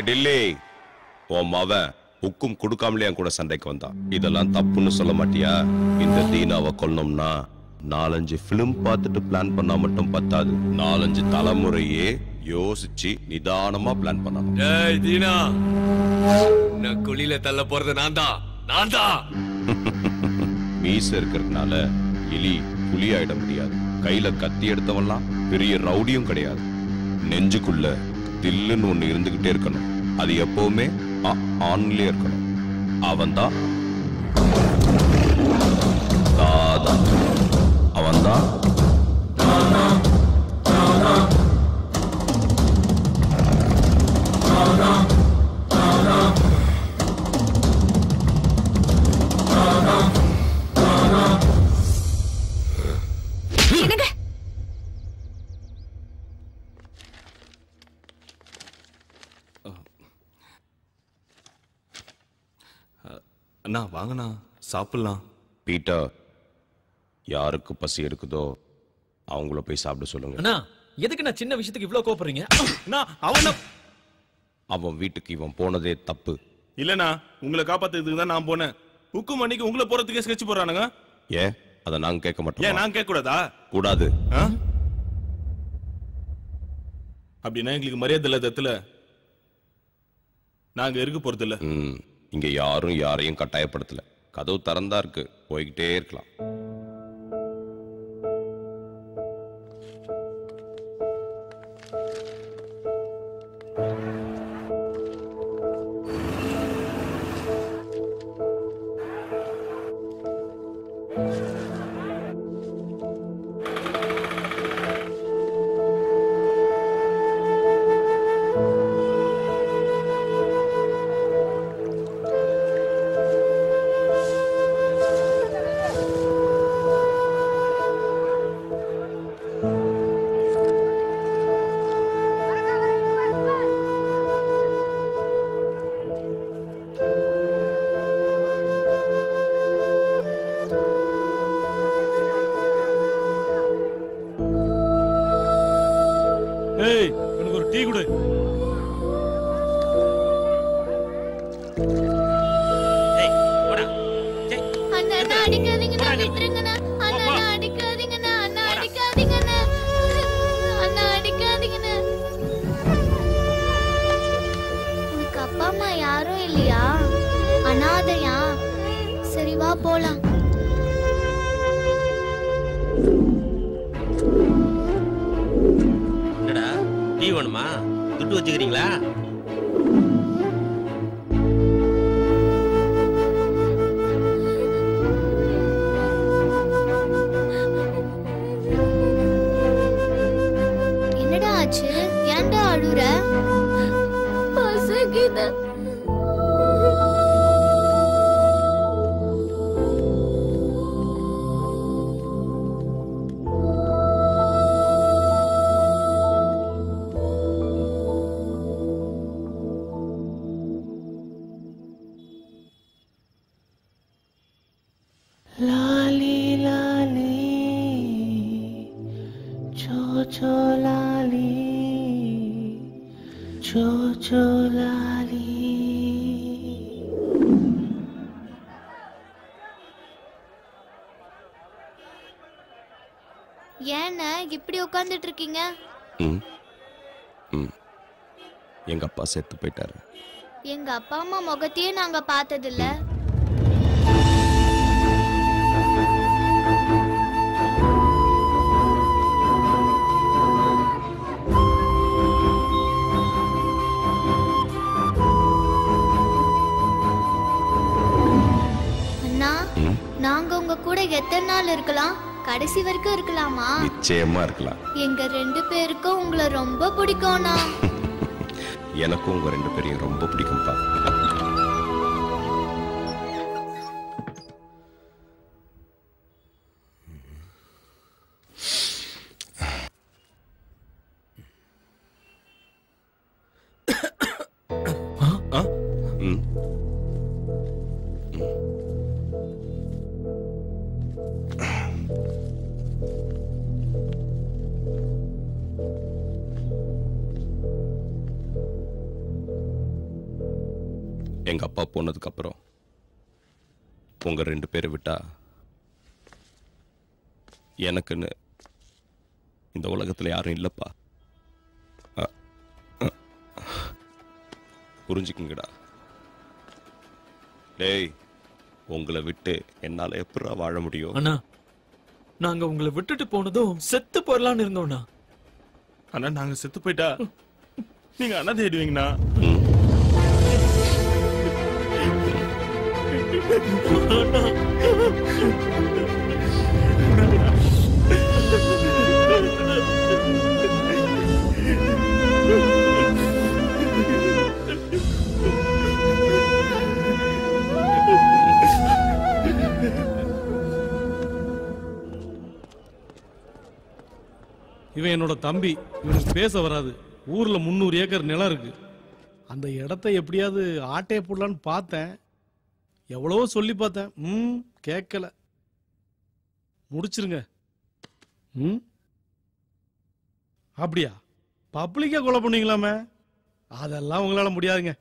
டில்லி, உன் மவன் ஹுக்கும் கொடுக்காமலே என் கூட சண்டைக்கு வந்தான். இதெல்லாம் தப்புன்னு சொல்ல மாட்டியா? இந்த தீனாவை கொல்லணும்னா 4-5 பிலிம் பார்த்துட்டு பிளான் பண்ணா மட்டும் பத்தாது. 4-5 தலைமுறையே யோசிச்சு நிதானமா பிளான் பண்ணணும். ஏய் தீனா, நான் குழியில தள்ள போறது நான் தான். மீச இருக்கிறதுனால எலி புலி ஆயிட முடியாது. கையில கத்தி எடுத்தவன்லாம் பெரிய ரவுடியும் கிடையாது. நெஞ்சுக்குள்ள தில்லுன்னு ஒண்ணு இருந்துகிட்டே இருக்கணும். அது எப்பவுமே ஆன்லயே இருக்கணும். அவன்தான் தாதா. அவன்தான் அண்ணா வாங்கண்ணா சாப்பிடலாம். பீட்டர், யாருக்கு பசி எடுக்குதோ அவங்கள போய் சாப்பிட சொல்லுங்க. அண்ணா எதுக்கு நான் சின்ன விஷயத்துக்கு இவ்ளோ கோபப்படுறீங்க? அவன் வீட்டுக்கு இவன் போனதே தப்பு. இல்லண்ணா, உங்களை காப்பாத்துறதுக்கு தான் நான் போனேன். உக்கு மணிக்கு உங்களை போறதுக்கே ஸ்கெட்ச் போடுறானுங்க. ஏன் அதை நாங்க கேட்க மாட்டோம்? ஏன் நான் கேட்க கூடாதா? கூடாது. அப்படின்னா எங்களுக்கு மரியாதை இல்லாத இடத்துல நாங்க இருக்க போறது இல்ல. இங்க யாரும் யாரையும் கட்டாயப்படுத்தல. கதவு திறந்தா இருக்கு, போய்கிட்டே இருக்கலாம். எனக்கு ஒரு டீ கொடு. அண்ணா அடிக்காதீங்கண்ணா, விட்டுருங்கண்ணா. அண்ணா அடிக்காதீங்கண்ணா, அண்ணா அடிக்காதீங்கண்ணா, அண்ணா அடிக்காதீங்கண்ணா. உனக்கு அப்பா அம்மா யாரும் இல்லையா? அனாதையா? சரி வா போலாம். என்னடா டீ வேணுமா? துட்டு வச்சுக்கிறீங்களா? என்னடா ஆச்சு? ஏன்டா அழுற? பசிக்குது. लाली लाली छो छो लाली Jojo Lali. ஏன்னா இப்படி உட்கார்ந்துட்டு இருக்கீங்க? எங்க அப்பா செத்து போயிட்டாரு. எங்க அப்பா அம்மா முகத்தையே நாங்க பார்த்ததில்ல. அண்ணா, நாங்க உங்க கூட எத்தனை நாள் இருக்கலாம்? கடைசி வரைக்கும் இருக்கலாமா? நிச்சயமா இருக்கலாம். எங்க 2 பேருக்கும் உங்களை ரொம்ப பிடிக்கும்ண்ணா. எனக்கும் உங்க 2 பேரையும் ரொம்ப பிடிக்கும்பா. எங்க அப்பா போனதுக்கு அப்புறம் உங்க 2 பேரை விட்டா எனக்குன்னு இந்த உலகத்துல யாரும் இல்லப்பா. புரிஞ்சுக்குங்கடா. டேய், உங்களை விட்டு என்னால எப்படா வாழ முடியும்? அண்ணா, நாங்க உங்களை விட்டுட்டு போனதும் செத்து போறலான்னு இருந்தோம்னா. ஆனா நாங்க செத்து போயிட்டா நீங்க அண்ணா தேடுவீங்கண்ணா. இவன் என்னோட தம்பி. இவனுக்கு பேச வராது. ஊர்ல 300 ஏக்கர் நிலம் இருக்கு. அந்த இடத்த எப்படியாவது ஆட்டைய போடலான்னு பார்த்தேன். எவ்வளவோ சொல்லி பார்த்தேன். கேட்கல. முடிச்சிருங்க. அப்படியா? பப்ளிக்கா கொலை பண்ணீங்களாமே? அதெல்லாம் உங்களால முடியாதுங்க.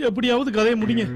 எப்படியாவது கதையை முடிங்க.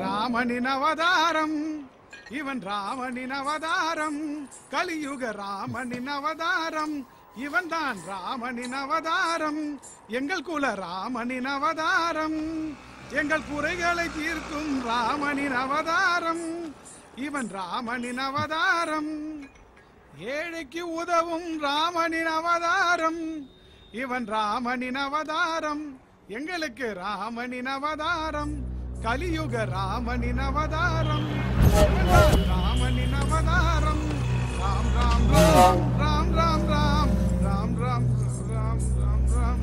ராமனின் அவதாரம், இவன் ராமனின் அவதாரம், கலியுக ராமனின் அவதாரம், இவன் தான் ராமனின் அவதாரம், எங்கள் குல ராமனின் அவதாரம், எங்கள் குறைகளை தீர்க்கும் ராமனின் அவதாரம், இவன் ராமனின் அவதாரம், ஏழைக்கு உதவும் ராமனின் அவதாரம், இவன் ராமனின் அவதாரம், எங்களுக்கு ராமனின் அவதாரம், కలియుగ రామని నవదారం రామని నవదారం రామ్ రామ్ రామ్ రామ్ రామ్ రామ్ రామ్ రామ్ రామ్ రామ్ రామ్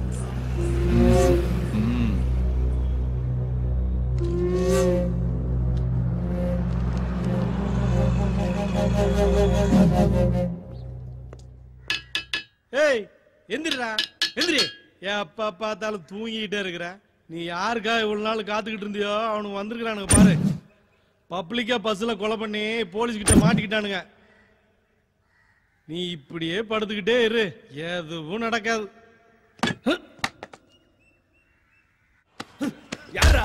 ஏய் எந்திரா எந்திரி எப்ப பார்த்தாலும் தூங்கிட்டே இருக்கிற நீ யாருக்கா இவ்வளவு நாள் காத்துக்கிட்டு இருந்தியோ அவனுக்கு வந்திருக்கிறானுங்க பாரு பப்ளிக்கா பஸ்ல கொலை பண்ணி போலீஸ் கிட்ட மாட்டிக்கிட்டானுங்க நீ இப்படியே படுத்துக்கிட்டே இரு எதுவும் நடக்காது யாரா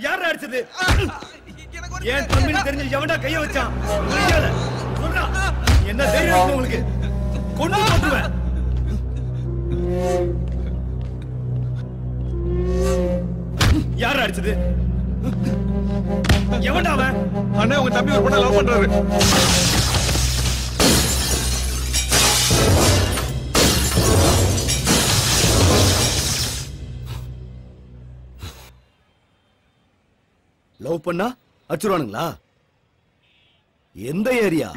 யாரா அடிச்சது ஏன் தம்பின்னு தெரிஞ்சு எவன்டா கைய வச்சான் சொல்றா என்ன தைரியம் இருக்கு உங்களுக்கு கொண்டு போட்டுவேன் யாரா அடிச்சது எவன்டா அவன் அண்ணே உங்க தம்பி ஒரு பொண்ணை லவ் பண்றாரு லவ் பண்ணா அச்சுருவானுங்களா எந்த ஏரியா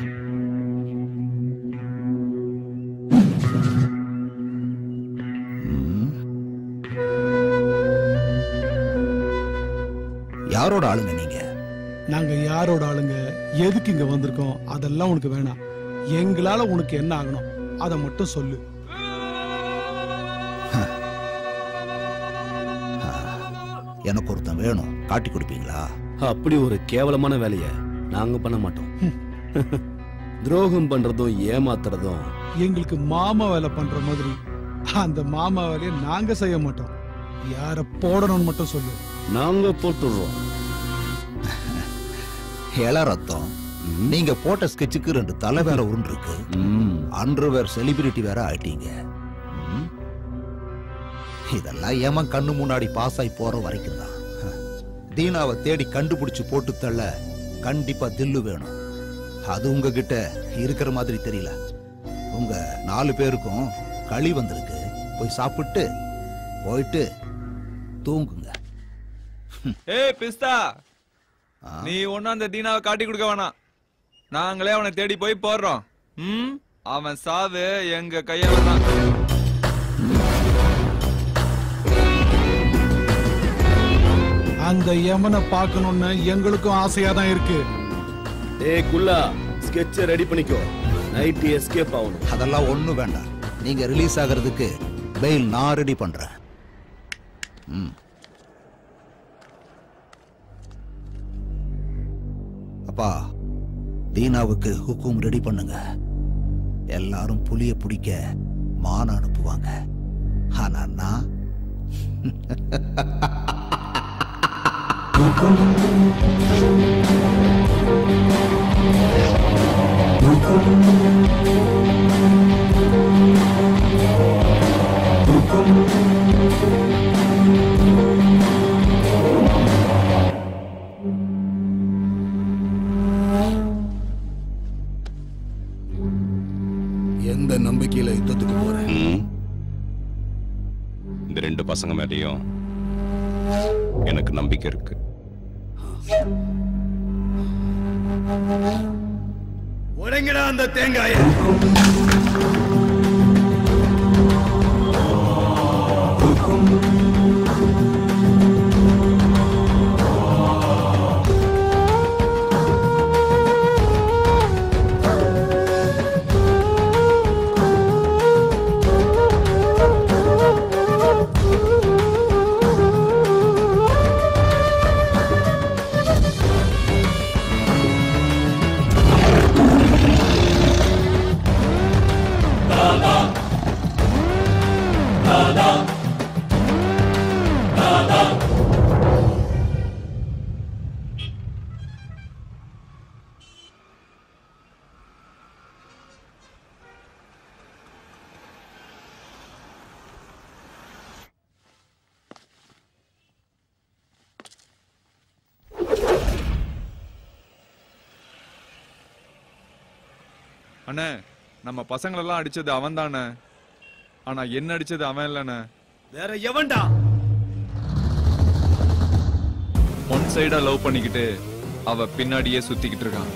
யாரோட ஆளுங்க நீங்க நாங்க யாரோட ஆளுங்க எதுக்கு இங்க வந்திருக்கோம் அதெல்லாம் உனக்கு வேணாம் எங்களால உனக்கு என்ன ஆகணும் அதை மட்டும் சொல்லு எனக்கு ஒருத்தன் வேணும் காட்டி கொடுப்பீங்களா அப்படி ஒரு கேவலமான வேலைய நாங்க பண்ண மாட்டோம் துரோகம் பண்றதும் ஏமாத்துறதும் எங்களுக்கு மாமா வேலை பண்ற மாதிரி அந்த மாமா வேலையை நாங்க செய்ய மாட்டோம் யார போடணும்னு மட்டும் சொல்லு நாங்க போட்டுடுறோம் ஏழா ரத்தம் நீங்க போட்ட ஸ்கெட்சுக்கு 2 தலை வேற உருண்டு இருக்கு அண்டர்வேர் செலிபிரிட்டி வேற ஆயிட்டீங்க இதெல்லாம் ஏமா கண்ணு முன்னாடி பாஸ் ஆகி போற வரைக்கும் தான் தீனாவை தேடி கண்டுபிடிச்சு போட்டு தள்ள கண்டிப்பா தில்லு வேணும் அது உங்ககிட்ட இருக்கிற மாதிரி தெரியல உங்க 4 பேருக்கும் களி வந்திருக்கு போய் சாப்பிட்டு போயிட்டு தூங்குங்க ஏய் பிஸ்தா நீ ஒன்னும் அந்த தீனாவை காட்டி கொடுக்க வேணாம் நாங்களே அவனை தேடி போய் போடுறோம் அவன் சாவு எங்க கையால தான் அந்த யமனை பார்க்கணும்னு எங்களுக்கும் ஆசையா தான் இருக்கு ஏய் குல்லா ஸ்கெட்ச் ரெடி பண்ணிக்கோ நைட் எஸ்கேப் ஆகணும் அதெல்லாம் ஒண்ணும் வேண்டாம் நீங்க ரிலீஸ் ஆகிறதுக்கு பெயில் நான் ரெடி பண்றேன் அப்பா தீனாவுக்கு ஹுக்கும் ரெடி பண்ணுங்க எல்லாரும் புலிய பிடிக்க மான அனுப்புவாங்க ஆனா நான் எந்த நம்பிக்கையில யுத்தத்துக்கு போறேன் இந்த 2 பசங்க மேலேயும் எனக்கு நம்பிக்கை இருக்கு உடங்கடா அந்த தேங்காய அண்ணே நம்ம பசங்களெல்லாம் அடிச்சது அவன் தானே ஆனா என்ன அடிச்சது அவன் இல்லண்ணே வேற எவன்டா ஒன்ஸ் சைடா லவ் பண்ணிக்கிட்டு அவ பின்னாடியே சுத்திக்கிட்டு இருக்கான்.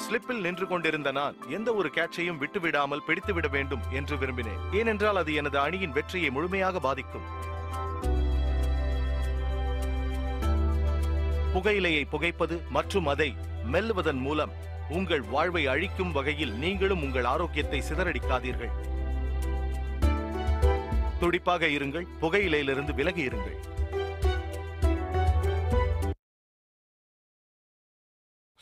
ஸ்லிப்பில் நின்று கொண்டிருந்த நான் எந்த ஒரு கேட்சையும் விட்டுவிடாமல் பிடித்துவிட வேண்டும் என்று விரும்பினேன். ஏனென்றால் அது எனது அணியின் வெற்றியை முழுமையாக பாதிக்கும். புகையிலையை புகைப்பது மற்றும் அதை மெல்லுவதன் மூலம் உங்கள் வாழ்வை அழிக்கும் வகையில் நீங்களும் உங்கள் ஆரோக்கியத்தை சிதறடிக்காதீர்கள். துடிப்பாக இருங்கள், புகையிலையிலிருந்து விலகி இருங்கள்.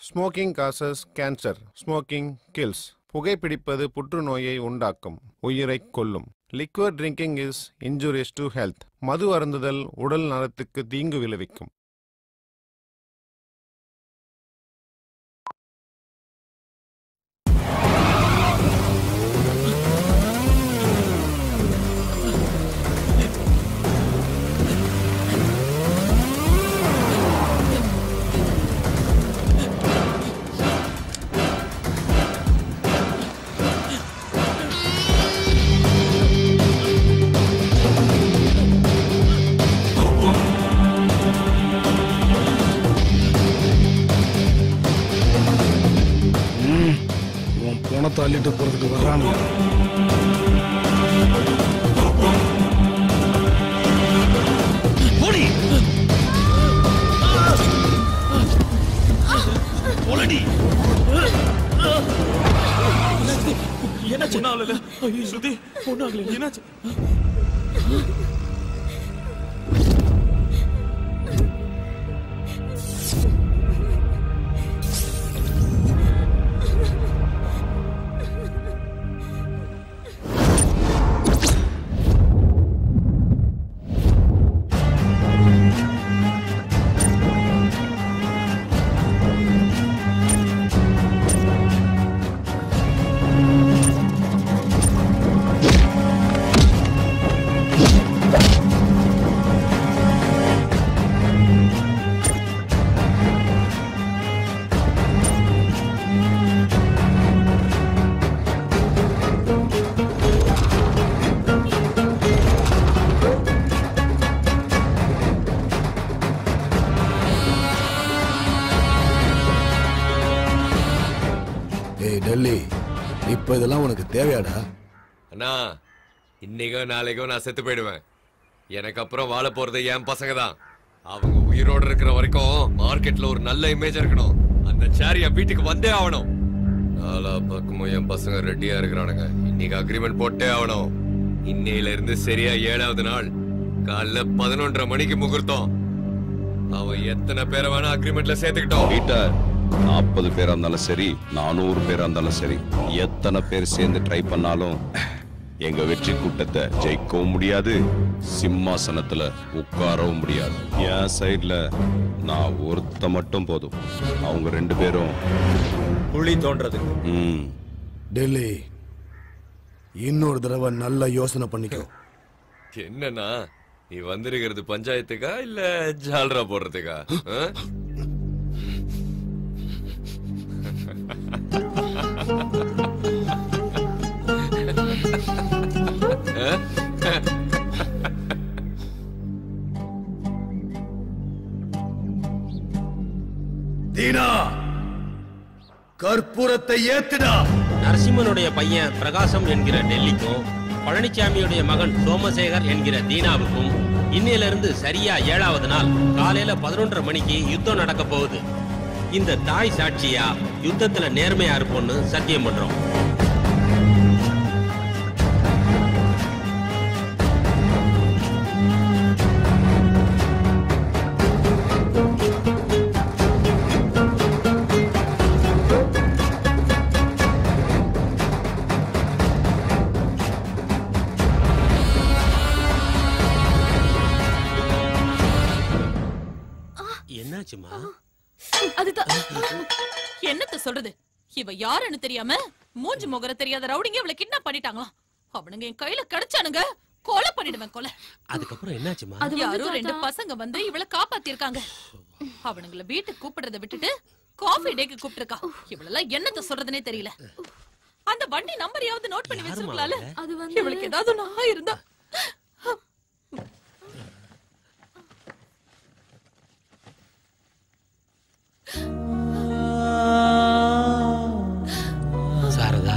Smoking causes cancer, smoking kills. புகைப்பிடிப்பது புற்றுநோயை உண்டாக்கும், உயிரை கொல்லும். Liquid drinking is injurious to health. மது அருந்துதல் உடல் நலத்துக்கு தீங்கு விளைவிக்கும். பணத்தை அள்ளிட்டு போறதுக்கு வர்றானு. என்னாச்சு? ஸ்ருதி, என்னாச்சு? டெல்லி, இப்ப இதெல்லாம் உனக்கு தேவையாடா? அண்ணா, இன்னைக்கோ நாளைக்கோ நான் செத்து போயிடுவேன். எனக்கு அப்புறம் வாழ போறது என் பசங்க தான். அவங்க உயிரோடு இருக்கிற வரைக்கும் மார்க்கெட்ல ஒரு நல்ல இமேஜ் இருக்கணும். அந்த சேர் என் வீட்டுக்கு வந்தே ஆகணும். நாலா பக்கமும் என் பசங்க ரெடியா இருக்கிறானுங்க. இன்னைக்கு அக்ரிமெண்ட் போட்டே ஆகணும். இன்னையில இருந்து சரியா 7வது நாள் காலைல 11:30 மணிக்கு முகூர்த்தம். அவன் எத்தனை பேரை வேணா அக்ரிமெண்ட்ல சேர்த்துக்கிட்டோம். 40 பேரா இருந்தாலும் சரி, 400 பேரா இருந்தாலும் சரி, எத்தனை பேர் சேர்ந்து ட்ரை பண்ணாலும் எங்க வெற்றி கூட்டத்தை ஜெயிக்கவும் முடியாது, சிம்மாசனத்துல உட்காரவும் முடியாது. என் சைட்ல நான் ஒருத்த மட்டும் போதும். அவங்க 2 பேரும் குழி தோன்றது. டெல்லி, இன்னொரு தடவை நல்ல யோசனை பண்ணிக்கோ. என்னன்னா, நீ வந்திருக்கிறது பஞ்சாயத்துக்கா இல்ல ஜால்ரா போடுறதுக்கா? தீனா, கற்பூரத்தை ஏத்துடா. நரசிம்மனுடைய பையன் பிரகாசம் என்கிற டெல்லிக்கும், பழனிசாமியுடைய மகன் சோமசேகர் என்கிற தீனாவுக்கும் இன்னையில இருந்து சரியா 7வது நாள் காலையில 11:30 மணிக்கு யுத்தம் நடக்க போகுது. இந்த தாய் சாட்சியா யுத்தத்துல நேர்மையா இருப்போம்னு சத்தியம் பண்றோம். என்னாச்சுமா? அதுதான் என்னத்த சொல்றது, இவ யாருன்னு தெரியாம மூஞ்சி முகர தெரியாத ரவுடிங்க இவளை கிட்னாப் பண்ணிட்டாங்களாம். அவனுங்க என் கையில கிடைச்சானுங்க, கொலை பண்ணிடுவேன் கொலை. அதுக்கப்புறம் என்னாச்சுமா? யாரோ 2 பசங்க வந்து இவளை காப்பாத்திருக்காங்க. அவனுங்களை வீட்டுக்கு கூப்பிடுறத விட்டுட்டு காஃபி டேக்கு கூப்பிட்டுருக்கா. இவளெல்லாம் என்னத்த சொல்றதுனே தெரியல. அந்த வண்டி நம்பரையாவது நோட் பண்ணி வச்சிருக்கலாம்ல. இவளுக்கு ஏதாவது நான் இருந்தா. சாரதா,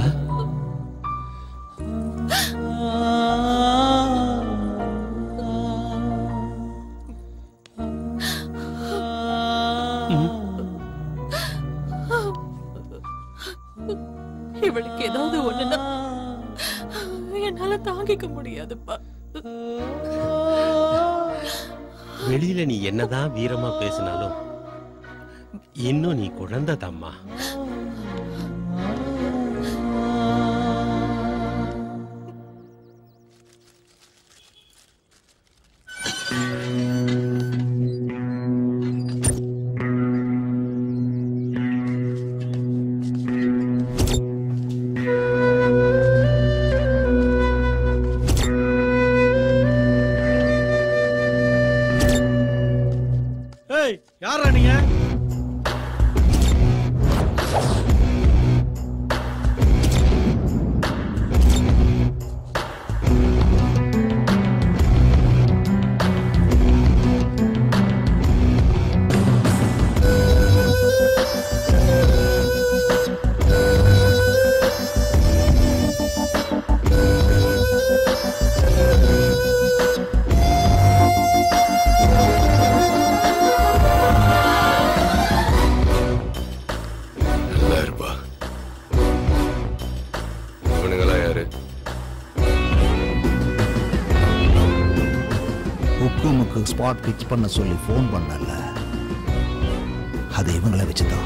இவளுக்கு ஏதாவது ஒண்ணுன்னா என்னால தாங்கிக்க முடியாதுப்பா. வெளியில நீ என்னதான் வீரமா பேசினாலும் இன்னும் நீ குழந்தை தாம்மா. ஏய், யாரா நீங்க? ஹுக்குமுக்கு ஸ்பாட் பிக்ஸ் பண்ண சொல்லி ஃபோன் பண்ணல, அது இவங்களை வச்சுதான்.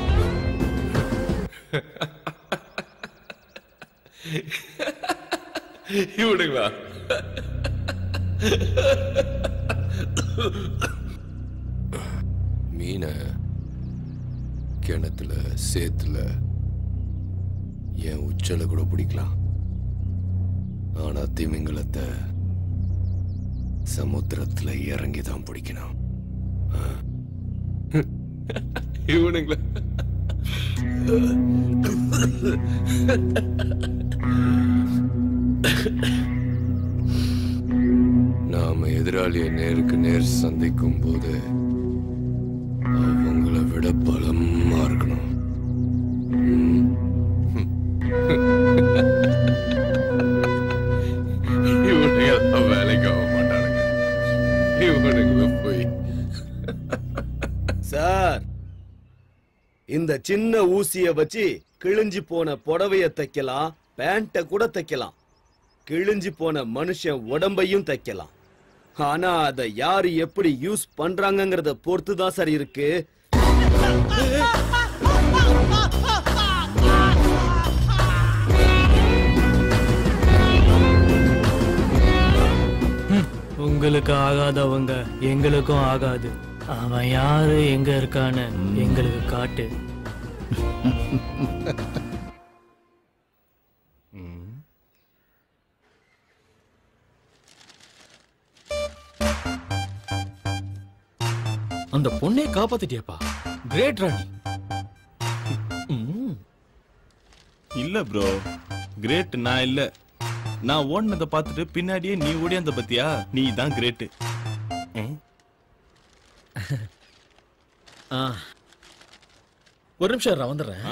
இவனுங்களா? மீனை கிணத்துல சேத்துல என் உச்சல கூட பிடிக்கலாம், ஆனா திமிங்கலத்தை சமுத்திரத்துல இறங்கிதான் பிடிக்கணும். இவனுங்களா? நாம எதிராளியை நேருக்கு நேர் சந்திக்கும் போது அவங்கள விட பலமா இருக்கணும். இவனுங்க வேலைக்கு ஆக மாட்டானுங்க. இவனுங்கள போய் சார், இந்த சின்ன ஊசிய வச்சு கிழிஞ்சு போன புடவைய தைக்கலாம், பேண்ட கூட தைக்கலாம், கிழிஞ்சு போன மனுஷன் உடம்பையும் தைக்கலாம். ஆனா அதை யாரு எப்படி யூஸ் பண்றாங்கங்கறத பொறுத்து தான் சார் இருக்கு. உங்களுக்கு ஆகாதவங்க எங்களுக்கும் ஆகாது. அவன் யாரு எங்க இருக்கான்னு எங்களுக்கு காட்டு. அந்த பொண்ணை காப்பாத்திட்டியாப்பா, கிரேட் ராணி. இல்ல ப்ரோ, கிரேட் நான் இல்ல. நான் ஓடினதை பார்த்துட்டு பின்னாடியே நீ ஓடியாந்த பத்தியா, நீ தான் கிரேட். ஒரு நிமிஷம் நான் வந்துடுறேன்.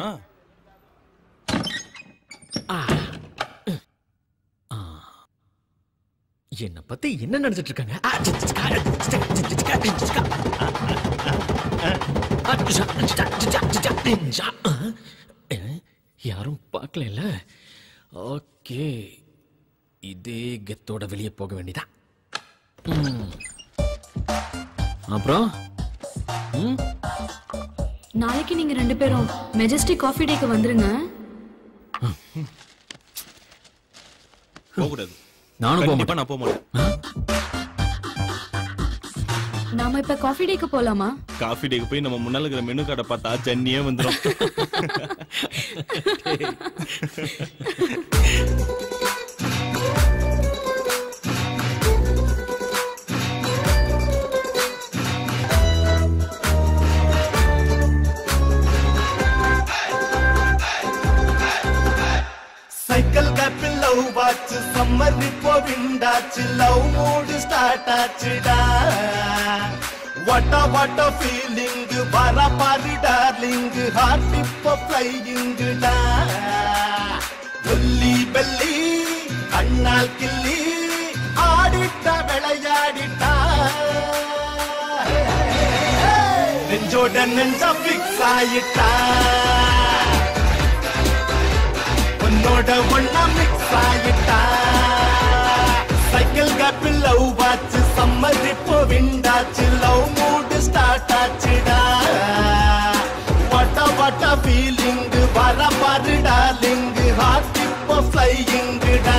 என்ன பத்தி என்ன நினைச்சிட்டு இருக்காங்க? யாரும் பார்க்கல. ஓகே, இதே கெத்தோட வெளியே போக வேண்டியதா. அப்புறம் நாளைக்கு நீங்க 2 பேரும் மெஜஸ்டிக் காஃபி டேக்கு வந்துருங்க. போகக்கூடாது. நானும் போக கண்டிப்பா நான் போக மாட்டேன். நாம இப்ப காஃபி டேக்கு போலாமா? காஃபி டேக்கு போய் நம்ம முன்னால இருக்கிற மெனு கார்டை பார்த்தா ஜன்னியே வந்துடும். சைக்கிள் கேப்பில் லவ் வாட்ச் சம்மர் இப்போ விண்டாச்சு லவ் மூடு ஸ்டார்ட் ஆச்சுடா. வாட்ட ஃபீலிங் வர பாரு டார்லிங் ஹார்ட் இப்போ ஃப்ளையிங்குடா. ஒல்லி பெல்லி கண்ணால் கிள்ளி ஆடிட்ட விளையாடிட்டா. நெஞ்சோட நெஞ்சா பிக்ஸ் ஆயிட்டா. உன்னோட ஒன்னா மிக்ஸ் ஆயிட்டா. சைக்கிள் கேப்பில் லவ் வாட்ச் சம்மர் இப்போ விண்டாச்சு லவ் மூடு ஸ்டார்ட் ஆச்சுடா. வாட்ட ஃபீலிங் வர பாரு டார்லிங் ஹார்ட் இப்போ ஃப்ளையிங்குடா.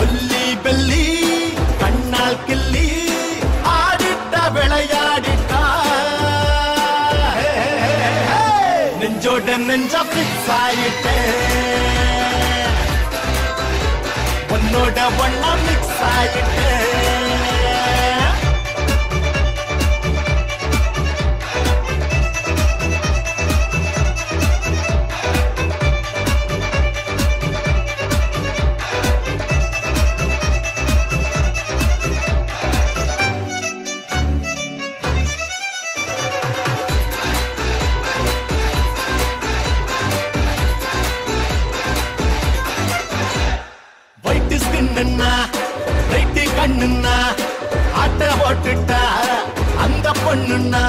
ஒல்லி பெல்லி கண்ணால் கிள்ளி ஆடிட்ட விளையாடிட்டா. நெஞ்சோட நெஞ்சா பிக்ஸ் ஆயிட்டே. உன்னோட ஒன்னா மிக்ஸ் ஆயிட்டே. ரைட்டு கண்ணுன்னா ஆட்ட ஓட்டுட்டா அந்த பொண்ணுன்னா.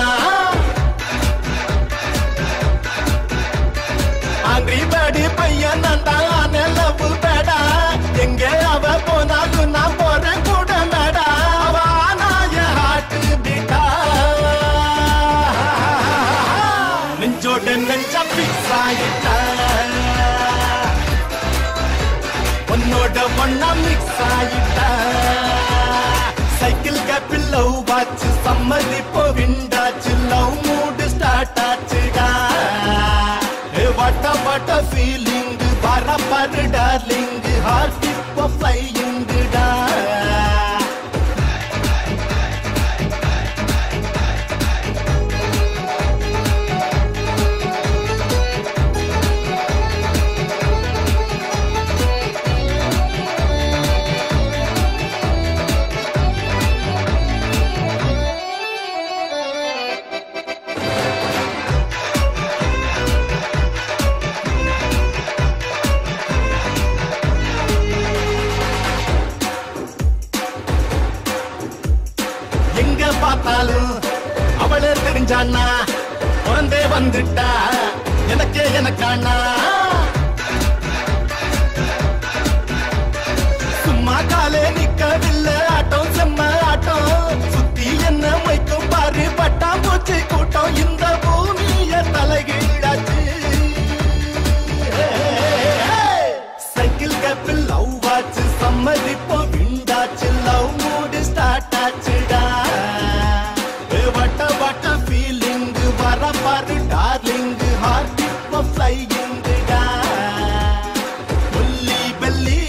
ஆங்கிரி பேடி பையன் நான் லவ் பேடா. எங்க அவ போனாலும் நான் போறேன் கூட மேடா. அவ ஆனாய ஹார்ட் பீட்டா. நெஞ்சோட நெஞ்சா பிக்ஸ் ஆயிட்டா. உன்னோட ஒன்னா மிக்ஸ் ஆயிட்டா. சைக்கிள் கேப்பில் லவ் வாட்ச் சம்மர் இப்போ விண்டாச்சு லவ் மூடு ஸ்டார்ட் ஆச்சுடா. வாட்ட ஃபீலிங் வர பாரு டார்லிங் ஹார்ட் இப்போ ஃப்ளையிங்குடா. பார்த்தாலும் அவளே தெரிஞ்சானா பிறந்தே வந்துட்டா எனக்கே எனக்கானா. சும்மா காலே நிக்கவில்லை ஆட்டம் செம்ம ஆட்டம். சுத்தி என்ன மைக்கும் பாரு பட்டாம் பூச்சி கூட்டம். இந்த பூமிய தலைகீழாச்சு. சைக்கிள் கேப்பில் லவ் வாட்ச் சம்மர் இப்போ விண்டாச்சு லவ் மூடு ஸ்டார்ட் ஆச்சுடா. வாட்ட ஃபீலிங் வர பாரு டார்லிங் ஹார்ட் இப்போ ஃப்ளையிங்குடா. ஒல்லி பெல்லி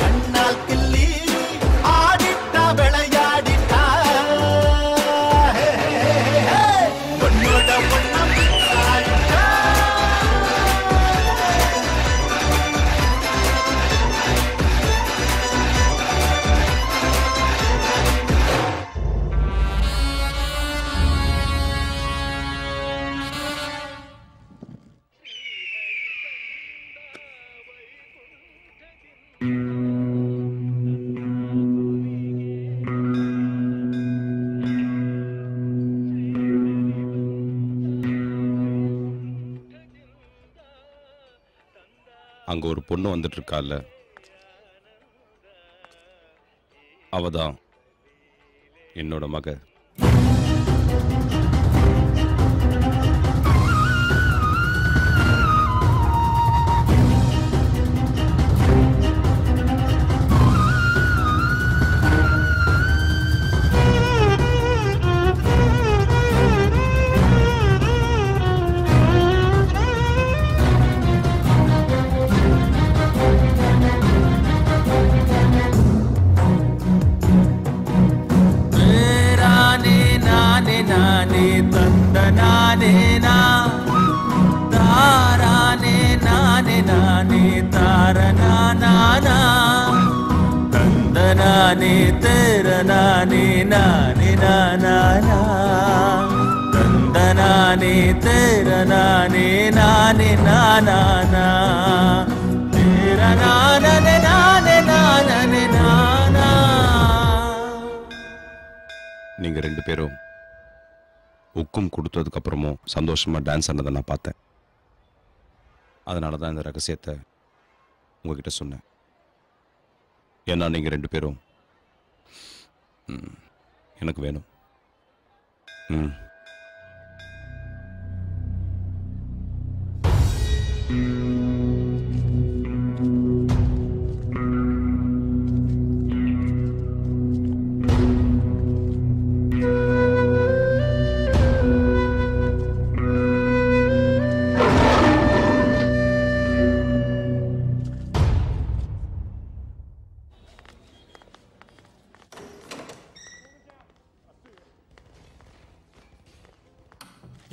கண்ணால் கிள்ளி ஆடிட்டா விளையாடிட்டா. அங்க ஒரு பொண்ணு வந்துட்டு இருக்கால, அவதான் என்னோட மக. நீங்க ரெண்டு பேரும் உக்கும் கொடுத்ததுக்கு அப்புறமும் சந்தோஷமா டான்ஸ் ஆனதை நான் பார்த்தேன். அதனால தான் இந்த ரகசியத்தை உங்ககிட்ட சொன்னேன். ஏன்னா நீங்க ரெண்டு பேரும் எனக்கு வேணும்.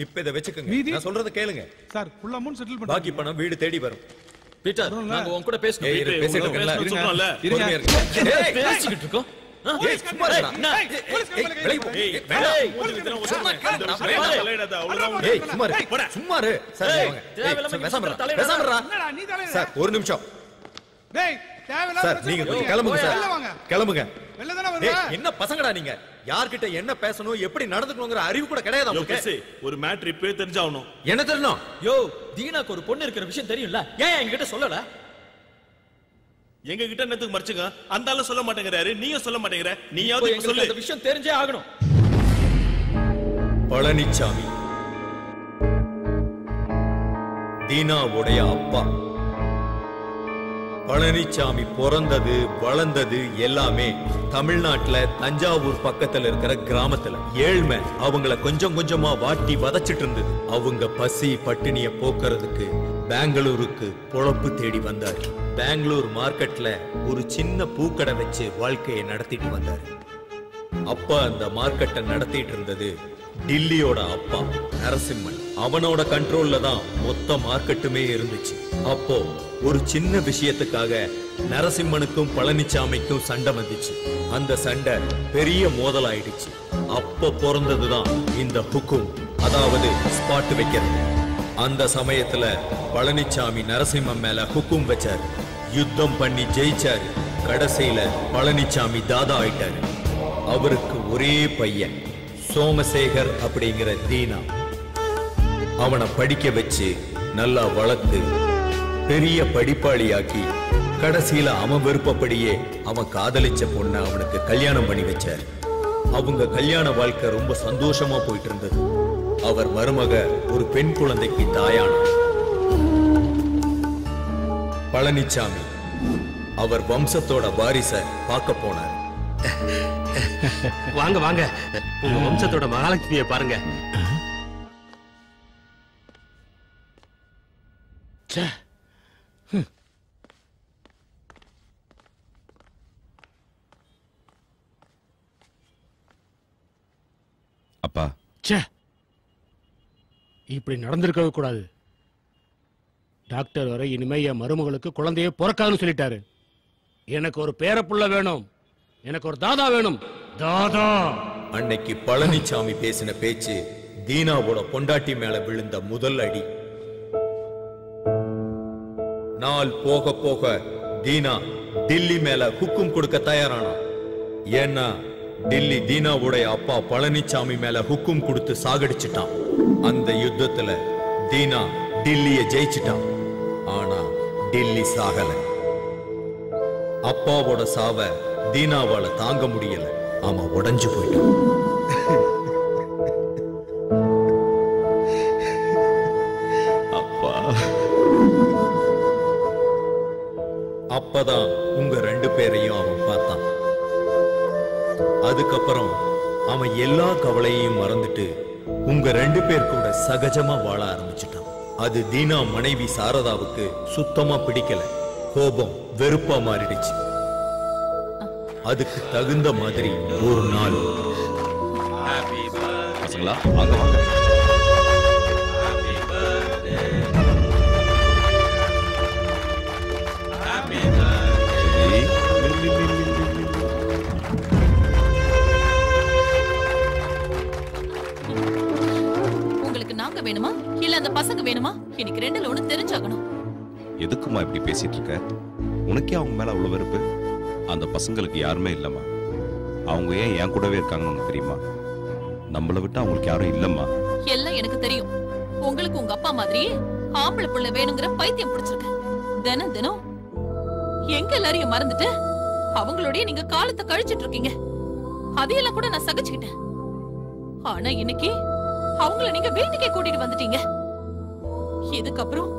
இப்ப இத வெச்சுக்கங்க. நான் சொல்றத கேளுங்க சார். ஃபுல் அமௌண்ட் செட்டில் பண்ணு. பாக்கி பணம் வீடு தேடி வரும். பீட்டர், நாங்க உன் கூட பேசணும். பீட்டர், பேசிட்டு இருக்கல. இருங்க. ஏய், பேசிக்கிட்டு இருக்கோம். ஏய், சும்மா இருடா. வெளிய போ. ஏய், சும்மா இரு. சும்மா இரு. சார், வாங்க. பேசாம இருடா. சார், ஒரு நிமிஷம். டேய், தேவையில்லாத சார், நீங்க கொஞ்சம் கிளம்புங்க சார். கிளம்புங்க. வெளில தான வருவ? என்ன பசங்கடா நீங்க? யார்கிட்ட என்ன பேசணும், எப்படி நடந்துக்கணும்ங்கற அறிவு கூட கிடையாது உங்களுக்கு. ஒரு மேட்டர் இப்பவே தெரிஞ்சாவணும். என்ன தெரியணும்? யோ, தீனாக்கு ஒரு பொண்ணு இருக்கிற விஷயம் தெரியும்ல, ஏன் என்கிட்ட சொல்லல? எங்க கிட்ட என்னத்துக்கு மறைச்சுங்க? அந்த ஆளு சொல்ல மாட்டேங்கறாரு, நீயும் சொல்ல மாட்டேங்கற. நீயாவது சொல்லு. இந்த விஷயம் தெரிஞ்சே ஆகணும். பழனிச்சாமி தீனாவுடைய அப்பா. பழனிச்சாமி பிறந்தது வளர்ந்தது எல்லாமே தமிழ்நாட்டுல தஞ்சாவூர் பக்கத்துல இருக்கிற கிராமத்துல. ஏழ்மை அவங்கள கொஞ்சம் கொஞ்சமா வாட்டி வதச்சிட்டு இருந்தது. அவங்க பசி பட்டினிய போக்குறதுக்கு பெங்களூருக்கு பொழப்பு தேடி வந்தாரு. பெங்களூர் மார்க்கெட்ல ஒரு சின்ன பூக்கடை வச்சு வாழ்க்கையை நடத்திட்டு வந்தாரு. அப்ப அந்த மார்க்கெட்டை நடத்திட்டு இருந்தது டில்லியோட அப்பா நரசிம்மன். அவனோட கண்ட்ரோல்ல தான் மொத்த மார்க்கெட்டுமே இருந்துச்சு. அப்போ ஒரு சின்ன விஷயத்துக்காக நரசிம்மனுக்கும் பழனிச்சாமிக்கும் சண்டை வந்துச்சு. அந்த சண்டை பெரிய மோதல் ஆயிடுச்சு. அப்ப பிறந்ததுதான் இந்த ஹுக்கும், அதாவது ஸ்பாட் வைக்கிறது. அந்த சமயத்துல பழனிச்சாமி நரசிம்மன் மேல ஹுக்கும் வச்சாரு. யுத்தம் பண்ணி ஜெயிச்சாரு. கடைசியில பழனிச்சாமி தாதா ஆயிட்டாரு. அவருக்கு ஒரே பையன் சோமசேகர் அப்படிங்கிற தீனா. அவனை படிக்க வச்சு நல்லா வளர்த்து பெரிய படிப்பாளியாக்கி கடைசியில அவன் விருப்பப்படியே அவன் காதலிச்ச பொண்ணை அவனுக்கு கல்யாணம் பண்ணி வச்சார். அவங்க கல்யாண வாழ்க்கை ரொம்ப சந்தோஷமா போயிட்டு இருந்தது. அவர் மருமக ஒரு பெண் குழந்தைக்கு தாயானார். பழனிச்சாமி அவர் வம்சத்தோட வாரிச பார்க்க போனார். வாங்க வாங்க, உங்க வம்சத்தோட மகாலட்சுமியை பாருங்க. அப்பா, இப்படி நடந்திருக்கவே கூடாது. டாக்டர் வரை இனிமே என் மருமகளுக்கு குழந்தையே பிறக்காதுன்னு சொல்லிட்டாரு. எனக்கு ஒரு பேரப்புள்ள வேணும், எனக்கு ஒரு தாதா வேணும். தாதா. அன்னைக்கு பழனிச்சாமி பேசின பேச்சு தீனாவோட பொண்டாட்டி மேல விழுந்த முதல் அடி. நாள் போக போக தீனா டில்லி மேல ஹுக்கும் கொடுக்க தயாரானா. ஏன்னா டில்லி தீனாவுடைய அப்பா பழனிச்சாமி மேல ஹுக்கும் கொடுத்து சாகடிச்சிட்டான். அந்த யுத்தத்துல தீனா டில்லிய ஜெயிச்சிட்டான். ஆனா டில்லி சாகல. அப்பாவோட சாவ தீனாவால தாங்க முடியல. அவன் உடைஞ்சு போயிட்டான். அப்பா. அப்பதான் உங்க 2 பேரையும் அவன் பார்த்தான். அதுக்கப்புறம் அவன் எல்லா கவலையையும் மறந்துட்டு உங்க 2 பேர் கூட சகஜமா வாழ ஆரம்பிச்சுட்டான். அது தீனா மனைவி சாரதாவுக்கு சுத்தமா பிடிக்கல. கோபம் வெறுப்பா மாறிடுச்சு. அதுக்கு தகுந்த மாதிரி ஒரு நாள் பசங்களா வாங்க வாங்க. உங்களுக்கு நாங்க வேணுமா இல்ல அந்த பசங்க வேணுமா? எனக்கு 2ல ஒண்ணு தெரிஞ்சாகணும். எதுக்குமா இப்படி பேசிட்டு இருக்க? உனக்கே அவங்க மேல அவ்வளவு வெறுப்பு? அந்த பசங்களுக்கு யாருமே இல்லம்மா. அவங்க ஏன் என் கூடவே இருக்காங்கன்னு உனக்கு தெரியுமா? நம்மளை விட்டு அவங்களுக்கு யாரும் இல்லம்மா. எல்லாம் எனக்கு தெரியும். உங்களுக்கு உங்க அப்பா மாதிரி ஆம்பளை புள்ள வேணுங்கிற பைத்தியம் பிடிச்சிருக்கு. தினம் தினம் எங்க எல்லாரையும் மறந்துட்டு அவங்களோடய நீங்க காலத்தை கழிச்சிட்டு இருக்கீங்க. அதையெல்லாம் கூட நான் சகிச்சுக்கிட்டேன். ஆனா இன்னைக்கு அவங்கள நீங்க வீட்டுக்கே கூட்டிட்டு வந்துட்டீங்க. இதுக்கப்புறம்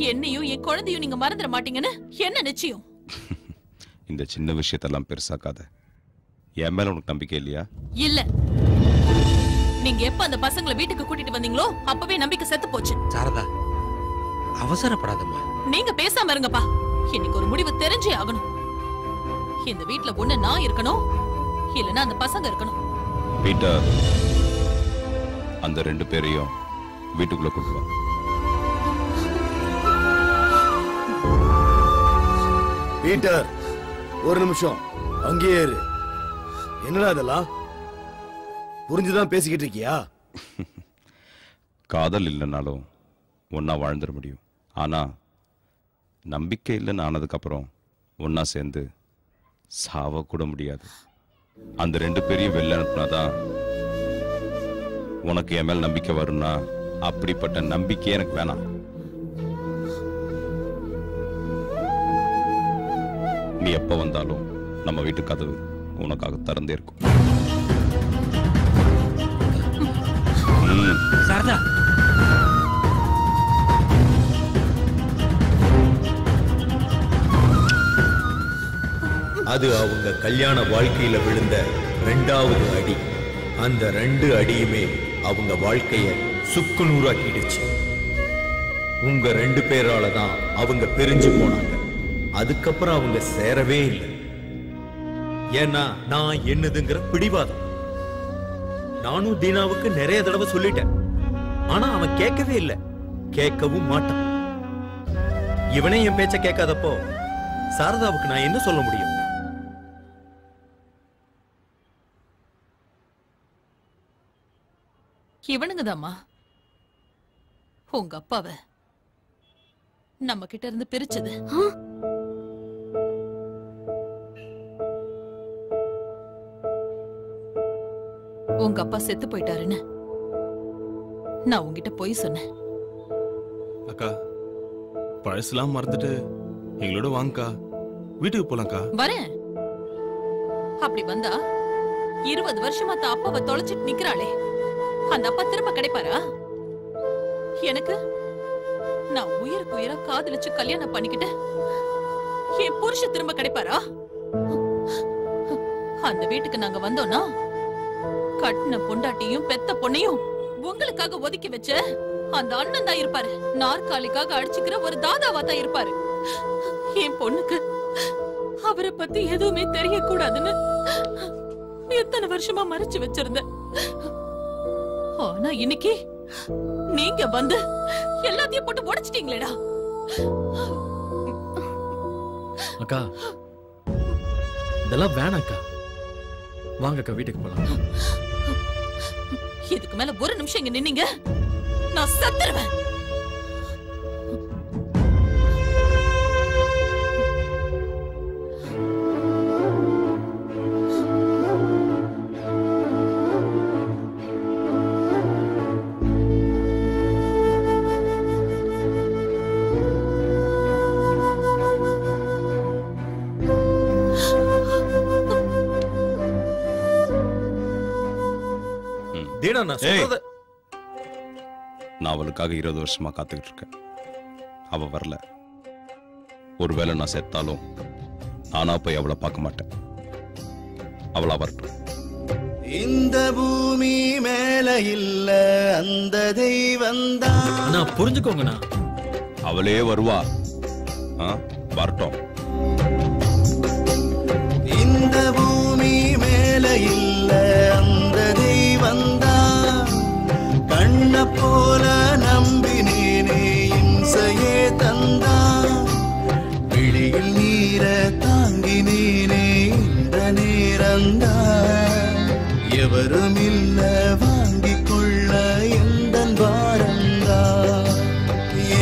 என்னையும் என் குழந்தையும் நீங்க மறந்துட மாட்டீங்கன்னு என்ன நிச்சயம்? இந்த சின்ன விஷயத்தெல்லாம் பெருசாக்காத. என் மேல உனக்கு நம்பிக்கை இல்லையா? இல்ல. நீங்க எப்ப அந்த பசங்களை வீட்டுக்கு கூட்டிட்டு வந்தீங்களோ அப்பவே நம்பிக்கை செத்து போச்சு. சாரதா, அவசரப்படாதம்மா. நீங்க பேசாம இருங்கப்பா. இன்னைக்கு ஒரு முடிவு தெரிஞ்சே ஆகணும். இந்த வீட்ல ஒண்ணு நான் இருக்கணும், இல்லனா அந்த பசங்க இருக்கணும். பீட்டர், அந்த 2 பேரையும் வீட்டுக்குள்ள கூட்டு வா. பீட்டர், ஒரு நிமிஷம் அங்கேயே இரு. என்னடா அதெல்லாம்? புரிஞ்சுதான் பேசிக்கிட்டு இருக்கியா? காதல் இல்லைனாலும் ஒன்னா வாழ்ந்துட முடியும். ஆனா நம்பிக்கை இல்லைன்னு ஆனதுக்கப்புறம் ஒன்னா சேர்ந்து சாவ கூட முடியாது. அந்த 2 பேரையும் வெளில அனுப்புனாதான் உனக்கு என் மேல் நம்பிக்கை வரும்னா அப்படிப்பட்ட நம்பிக்கை எனக்கு வேணாம். நீ எப்ப வந்தாலும் நம்ம வீட்டு கதவு உனக்காக திறந்தே இருக்கும். சாரதா, அது அவங்க கல்யாண வாழ்க்கையில விழுந்த 2வது அடி. அந்த 2 அடியுமே அவங்க வாழ்க்கைய சுக்குநூறாக்கிடுச்சு. உங்க 2 பேரால தான் அவங்க பிரிஞ்சு போனாங்க. அதுக்கப்புறம் அவங்க சேரவே இல்லை. ஏன்னா நான் என்னதுங்கிற பிடிவாதம். நானும் தீனாவுக்கு நிறைய தடவை சொல்லிட்டேன். ஆனா அவன் கேட்கவே இல்லை, கேட்கவும் மாட்டான். இவனே என் பேச்ச கேட்காதப்போ சாரதாவுக்கு நான் என்ன சொல்ல முடியும்? இவனுங்கதாம்மா உங்க அப்பாவை நம்ம கிட்ட இருந்து பிரிச்சது. உங்க அப்பா செத்து போயிட்டாருன்னு நான் உங்ககிட்ட போய் சொன்னேன். அக்கா, பழசெல்லாம் மறந்துட்டு எங்களோட வாங்கக்கா, வீட்டுக்கு போலாம்க்கா. வரேன். அப்படி வந்தா 20 வருஷமா தான் அப்பாவை தொலைச்சிட்டு நிக்கிறாளே, அந்த அப்பா திரும்ப கிடைப்பாரா? எனக்கு நான் உயிருக்கு உயிரா காதலிச்சு கல்யாணம் பண்ணிக்கிட்டு என் புருஷன் திரும்ப கிடைப்பாரா? அந்த வீட்டுக்கு நாங்க வந்தோம்னா கட்டின பொண்டாட்டியும் பெத்த பொண்ணையும் உங்களுக்காக ஒதுக்கி வச்ச அந்த அண்ணன் தான் இருப்பாரு. நாற்காலிக்காக அடிச்சுக்கிற ஒரு தாதாவா தான் இருப்பாரு. என் பொண்ணுக்கு அவரை பத்தி எதுவுமே தெரியக்கூடாதுன்னு எத்தனை வருஷமா மறைச்சு வச்சிருந்த. ஆனா இன்னைக்கு நீங்க வந்து எல்லாத்தையும் போட்டு உடைச்சிட்டீங்களேடா. அக்கா, இதெல்லாம் வேணாக்கா. வாங்கக்கா, வீட்டுக்கு போலாம். இதுக்கு மேல ஒரு நிமிஷம் இங்க நின்னீங்க நான் செத்துருவேன். தீனா நான் சொல்றத நான் அவளுக்காக 20 வருஷமா காத்துக்கிட்டு இருக்கேன். அவ வரல. ஒருவேளை நான் செத்தாலும் நானா போய் அவளை பார்க்க மாட்டேன். அவளா வரட்டும். இந்த பூமி மேல இல்ல அந்த தெய்வந்தான். நான் புரிஞ்சுக்கோங்கண்ணா. அவளே வருவா. வரட்டும். இந்த பூமி மேல இல்ல அந்த தெய்வந்தான். கண்ண போல நம்பினேனே இம்சையே தந்தான். விழியில் நீர தாங்கினேனே இந்த நேரந்தான். எவரும் இல்ல வாங்கிக் கொள்ள எந்தன் பாரந்தான்.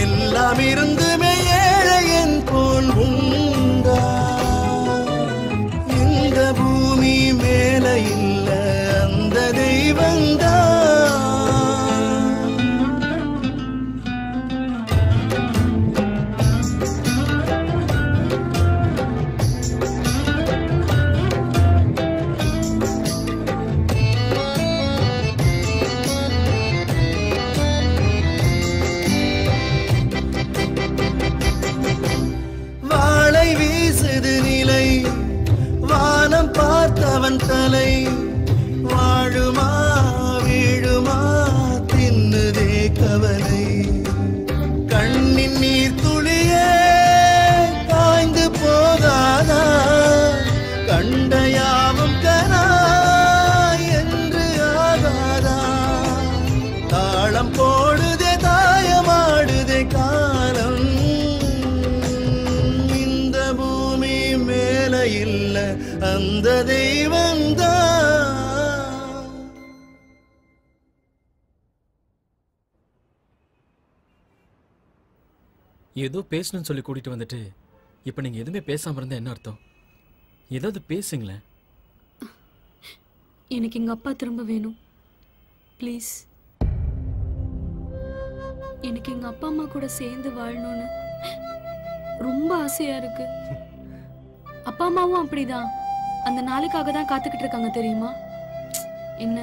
எல்லாம் இருந்துமே ஏழையன் போல் உண்டா. இந்த பூமி மேல இல்ல அந்த தெய்வந்தான். வாளை வீசுது நிலை வானம் பார்த்தவன் தலை. வாழுமா வீழுமா தின்னுதே கவலை. கண்ணின் நீர் துளியே காய்ந்து போகாதா. கண்டையாவும் கனா என்று ஆகாதா. தாளம் போடுதே தாயமாடுதே காலம். இந்த பூமி மேல இல்ல அந்த தெய்வந்தான். ஏதோ பேசணும்னு சொல்லி கூட்டிட்டு வந்துட்டு இப்ப நீங்க எதுவுமே பேசாம இருந்தா என்ன அர்த்தம்? ஏதாவது பேசுங்களேன். எனக்கு எங்க அப்பா திரும்ப வேணும் ப்ளீஸ். எனக்கு எங்க அப்பா அம்மா கூட சேர்ந்து வாழணும்னு ரொம்ப ஆசையா இருக்கு. அப்பா அம்மாவும் அப்படிதான். அந்த நாளுக்காக தான் காத்துக்கிட்டு இருக்காங்க தெரியுமா? என்ன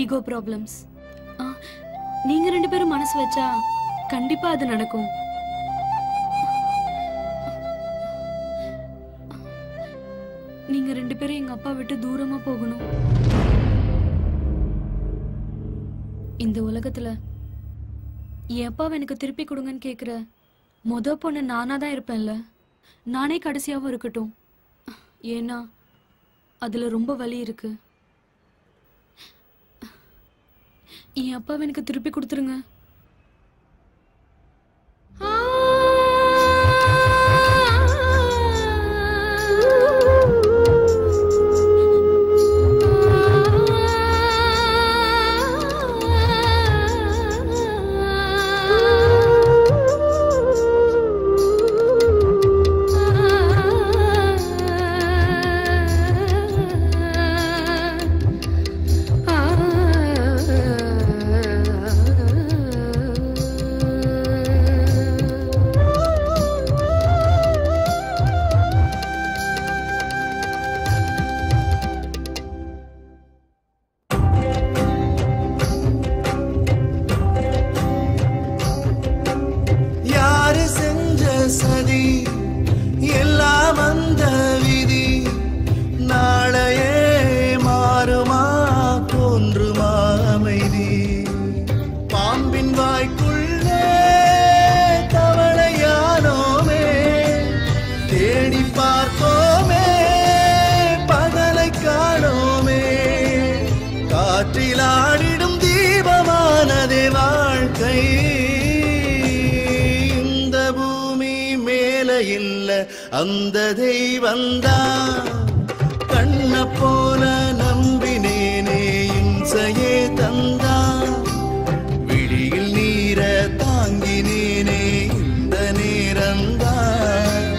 ஈகோ ப்ராப்ளம்ஸ். நீங்க 2 பேரும் மனசு வச்சா கண்டிப்பா அது நடக்கும். நீங்க 2 பேரும் எங்க அப்பா விட்டு தூரமா போகணும். இந்த உலகத்துல என் அப்பாவை எனக்கு திருப்பி கொடுங்கன்னு கேக்குற மொத பொண்ணு நானா தான் இருப்பேன்ல. நானே கடைசியாவும் இருக்கட்டும். ஏன்னா அதுல ரொம்ப வலி இருக்கு. என் அப்பாவை எனக்கு திருப்பி கொடுத்துருங்க. சதி எல்லாம் அந்த விதி. நாளையே மாறுமா தோன்றுமா அமைதி. பாம்பின் வாய்க்குள்ளே தவளையானோமே. தேடி பார்த்தோமே பகலை காணோமே. காற்றில் ஆடிடும் தீபமானதே வாழ்க்கை. இல்ல அந்த தெய்வந்தான். கண்ண போல நம்பினேனே இம்சையே தந்தான். விழியில் நீர தாங்கினேனே இந்த நேரந்தான்.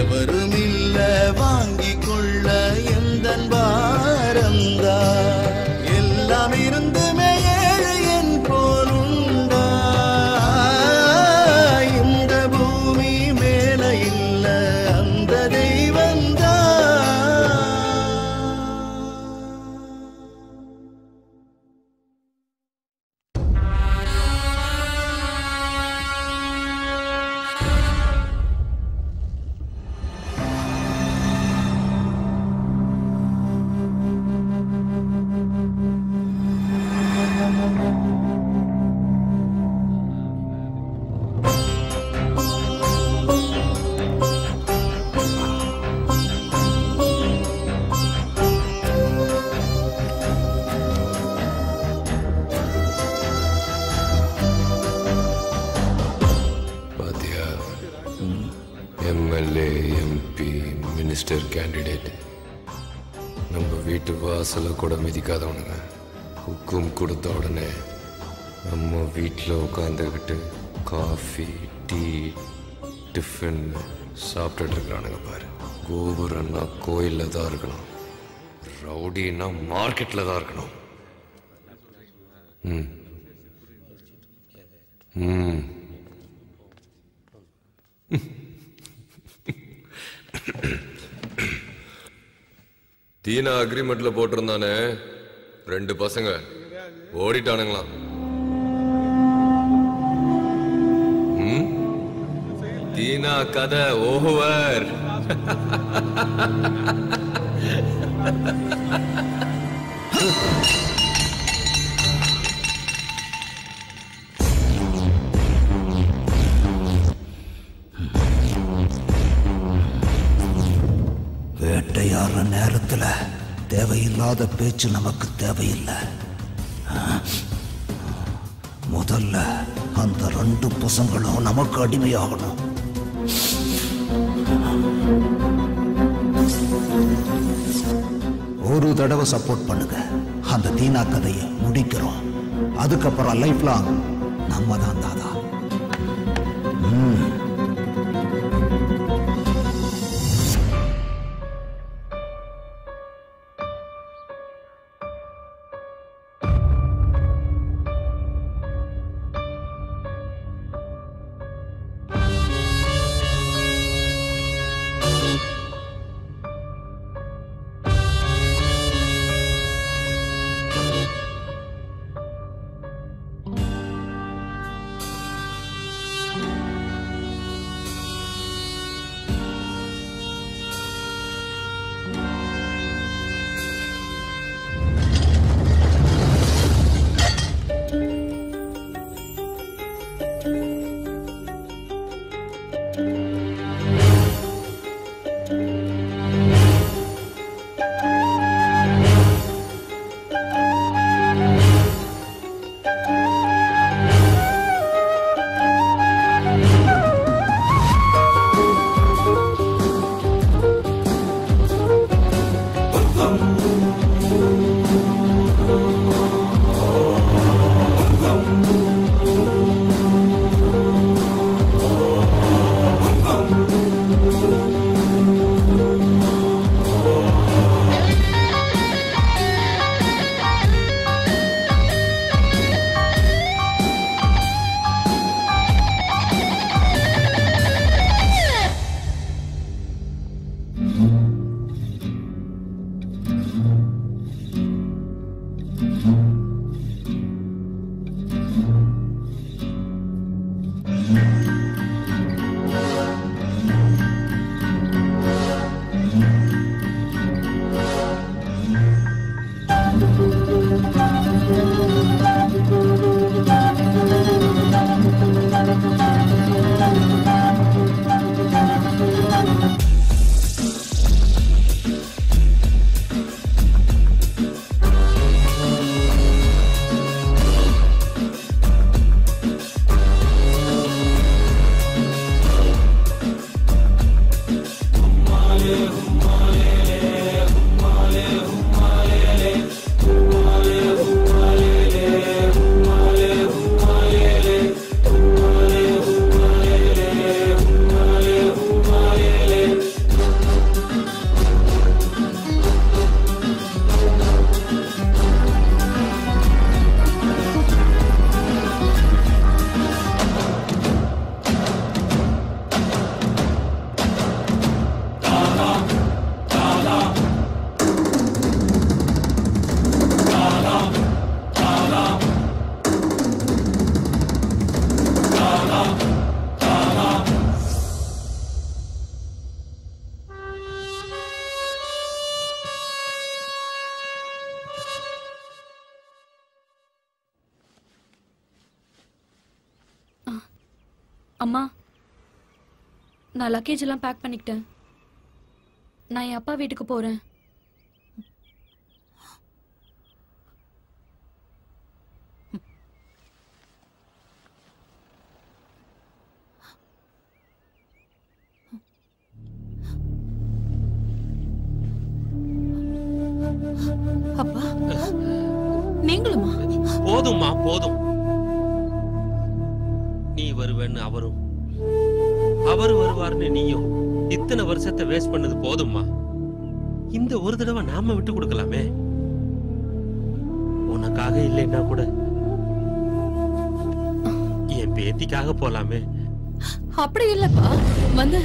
எவரும் இல்ல வாங்கிக் கொள்ள எந்தன் பாரந்தான். எல்லாம் இருந்துமே ஏழையன் போலுண்டா. இந்த பூமி மேல இல்ல அந்த தெய்வந்தான். எம்எல்ஏ எம்பி மினிஸ்டர் கேண்டிடேட் நம்ம வீட்டு வாசல கூட மிதிக்காதவனுங்க ஹுக்கும் கொடுத்த உடனே நம்ம வீட்டில் உட்காந்துக்கிட்டு காஃபி டீ டிஃபன் சாப்பிட்டுட்டு இருக்கிறானுங்க பாரு. கோபுரம்னா கோயிலில் தான் இருக்கணும், ரவுடின்னா மார்க்கெட்டில் தான் இருக்கணும். ம் ம் தீனா அக்ரிமெண்ட்ல போட்டிருந்தானே 2 பசங்க ஓடிட்டானுங்களாம். தீனா கதை ஓவர். வேட்டையாடுற நேரத்துல தேவையில்லாத பேச்சு நமக்கு தேவையில்லை. முதல்ல அந்த 2 பசங்களும் நமக்கு அடிமையாகணும். ஒரு தடவை சப்போர்ட் பண்ணுங்க, அந்த தீனா கதையை முடிக்கிறோம். அதுக்கப்புறம் லைஃப் லாங் நம்ம தான் தாதா. அம்மா, நான் லக்கேஜ் எல்லாம் பேக் பண்ணிக்கிட்டேன். நான் என் அப்பா வீட்டுக்கு போறேன். அப்பா, நீங்களுமா? போதும்மா போதும். நீ வருவேன்னு அவரும், அவர் வருவார்னு நீயும் இத்தனை வருஷத்தை வேஸ்ட் பண்ணது போதும்மா. இந்த ஒரு தடவை நாம விட்டு கொடுக்கலாமே. உனக்காக இல்லைன்னா கூட என் பேத்திக்காக போலாமே. அப்படி இல்லப்பா, வந்து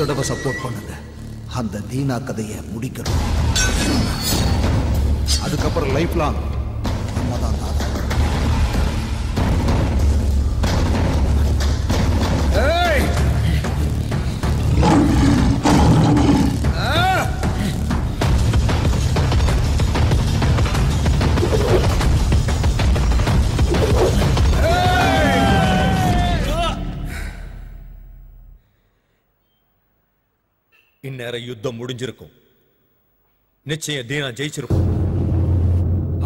தடவை சப்போர்ட் பண்ணுங்க. அந்த தீனா கதையை முடிக்கணும். அதுக்கப்புறம் லைஃப் லாங் நம்ம தான் தாதா. இந்நேரம் யுத்தம் முடிஞ்சிருக்கும். நிச்சயம் தீனா ஜெயிச்சிருக்கும்.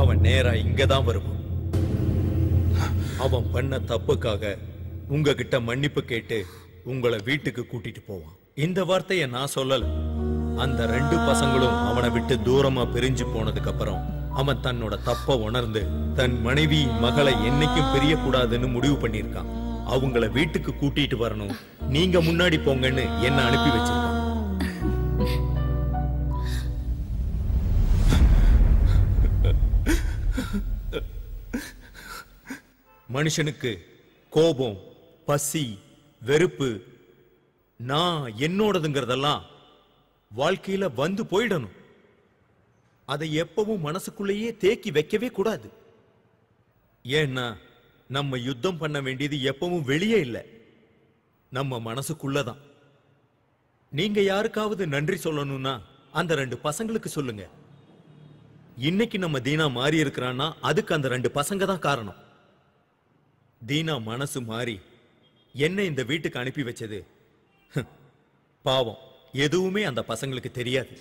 அவன் நேரா இங்கதான் வருவான். அவன் பண்ண தப்புக்காக உங்ககிட்ட மன்னிப்பு கேட்டு உங்களை வீட்டுக்கு கூட்டிட்டு போவான். இந்த வார்த்தையை நான் சொல்லல. அந்த 2 பசங்களும் அவனை விட்டு தூரமா பிரிஞ்சு போனதுக்கு அப்புறம் அவன் தன்னோட தப்ப உணர்ந்து தன் மனைவி மகளை என்னைக்கும் பிரியக்கூடாதுன்னு முடிவு பண்ணிருக்கான். அவங்கள வீட்டுக்கு கூட்டிட்டு வரணும், நீங்க முன்னாடி போங்கன்னு என்ன அனுப்பி வச்சிருக்கான். மனுஷனுக்கு கோபம், பசி, வெறுப்பு, நான் என்னோடதுங்கிறதெல்லாம் வாழ்க்கையில வந்து போயிடணும். அதை எப்பவும் மனசுக்குள்ளேயே தேக்கி வைக்கவே கூடாது. ஏன்னா நம்ம யுத்தம் பண்ண வேண்டியது எப்பவும் வெளியே இல்லை, நம்ம மனசுக்குள்ளதான். நீங்க யாருக்காவது நன்றி சொல்லணும்னா அந்த 2 பசங்களுக்கு சொல்லுங்க. இன்னைக்கு நம்ம தீனா மாறி இருக்கிறான்னா அதுக்கு அந்த 2 பசங்க தான் காரணம். தீனா மனசு மாறி என்ன இந்த வீட்டுக்கு அனுப்பி வச்சது பாவம், எதுவுமே அந்த பசங்களுக்கு தெரியாது.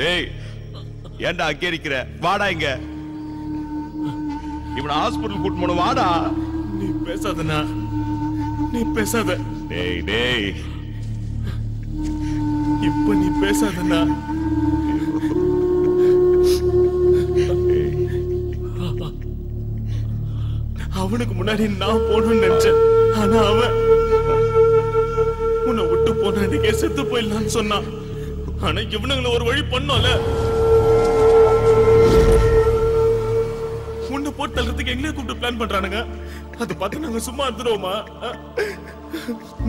டேய், ஏன்டா அங்கே இருக்கிற? வாடா இங்க. இவனை ஹாஸ்பிடல் கூட்டு போன. வாடா. நீ பேசாதண்ணா, நீ பேசாத. டேய் டேய், இப்ப நீ பேசாதண்ணா. அவனுக்கு முன்னாடி நான் போகணும்னு நினைச்சேன். ஆனா அவன் உன்னை விட்டு போன அன்னைக்கே செத்து போயிடலான்னு சொன்னான். ஆனா இவனுங்களை ஒரு வழி பண்ணோம்ல. உன்னை போட்டு தள்ளுறதுக்கு எங்களே கூப்பிட்டு பிளான் பண்றானுங்க. அதை பார்த்து நாங்க சும்மா இருந்துருவோமா?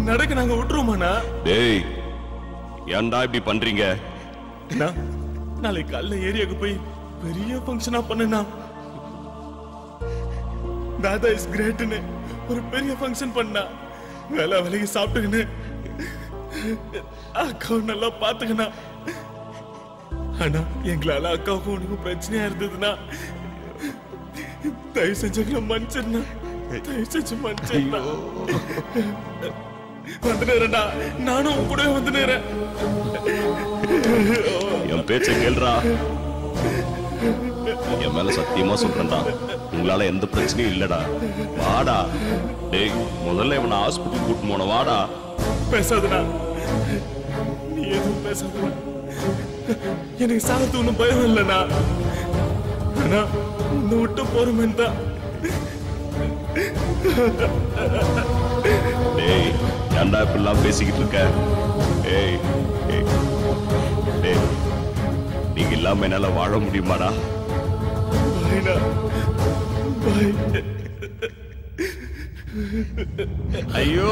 நடக்க நாங்க விட்டுருவோமாண்ணா? டேய், ஏன்டா இப்படி பண்றீங்க? நாளைக்கு காலைல ஏரியாவுக்கு போய் பெரிய ஃபங்க்ஷனா பண்ணுனா, தாதா இஸ் கிரேட்னு ஒரு பெரிய ஃபங்க்ஷன் பண்ணா, வேலை வேலைக்கு சாப்பிட்டுக்கின்னு அக்காவை நல்லா பாத்துக்கணா. ஆனா எங்களால அக்காவுக்கும் உனக்கும் பிரச்சனையா இருந்ததுன்னா தயவு செஞ்சு மன்னிச்சிருந்தா, தயவு செஞ்சு மன்னிச்சிருந்தா. வந்து நேரண்டா, நானும் கூட வந்து நேரேன். என் பேச்ச கேள்றா. என் மேல சத்தியமா சொல்றேன்டா, உங்களால எந்த பிரச்சனையும் இல்லடா. வாடா. டேய், முதல்ல இவனை ஹாஸ்பிட்டல் கூட்டு போன. வாடா. பேசாதடா, நீ எதுவும் பேசாதடா. எனக்கு சாகத்து ஒன்றும் பயம் இல்லைண்ணா. ஆனா உன்னை விட்டு போறமேன்னு தான். டேய், ஏன்டா இப்படிலாம் பேசிக்கிட்டு இருக்க? ஏய் ஏய், டேய், நீங்க இல்லாம என்னால வாழ முடியுமாடா? ஐயோ,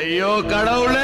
ஐயோ கடவுளே!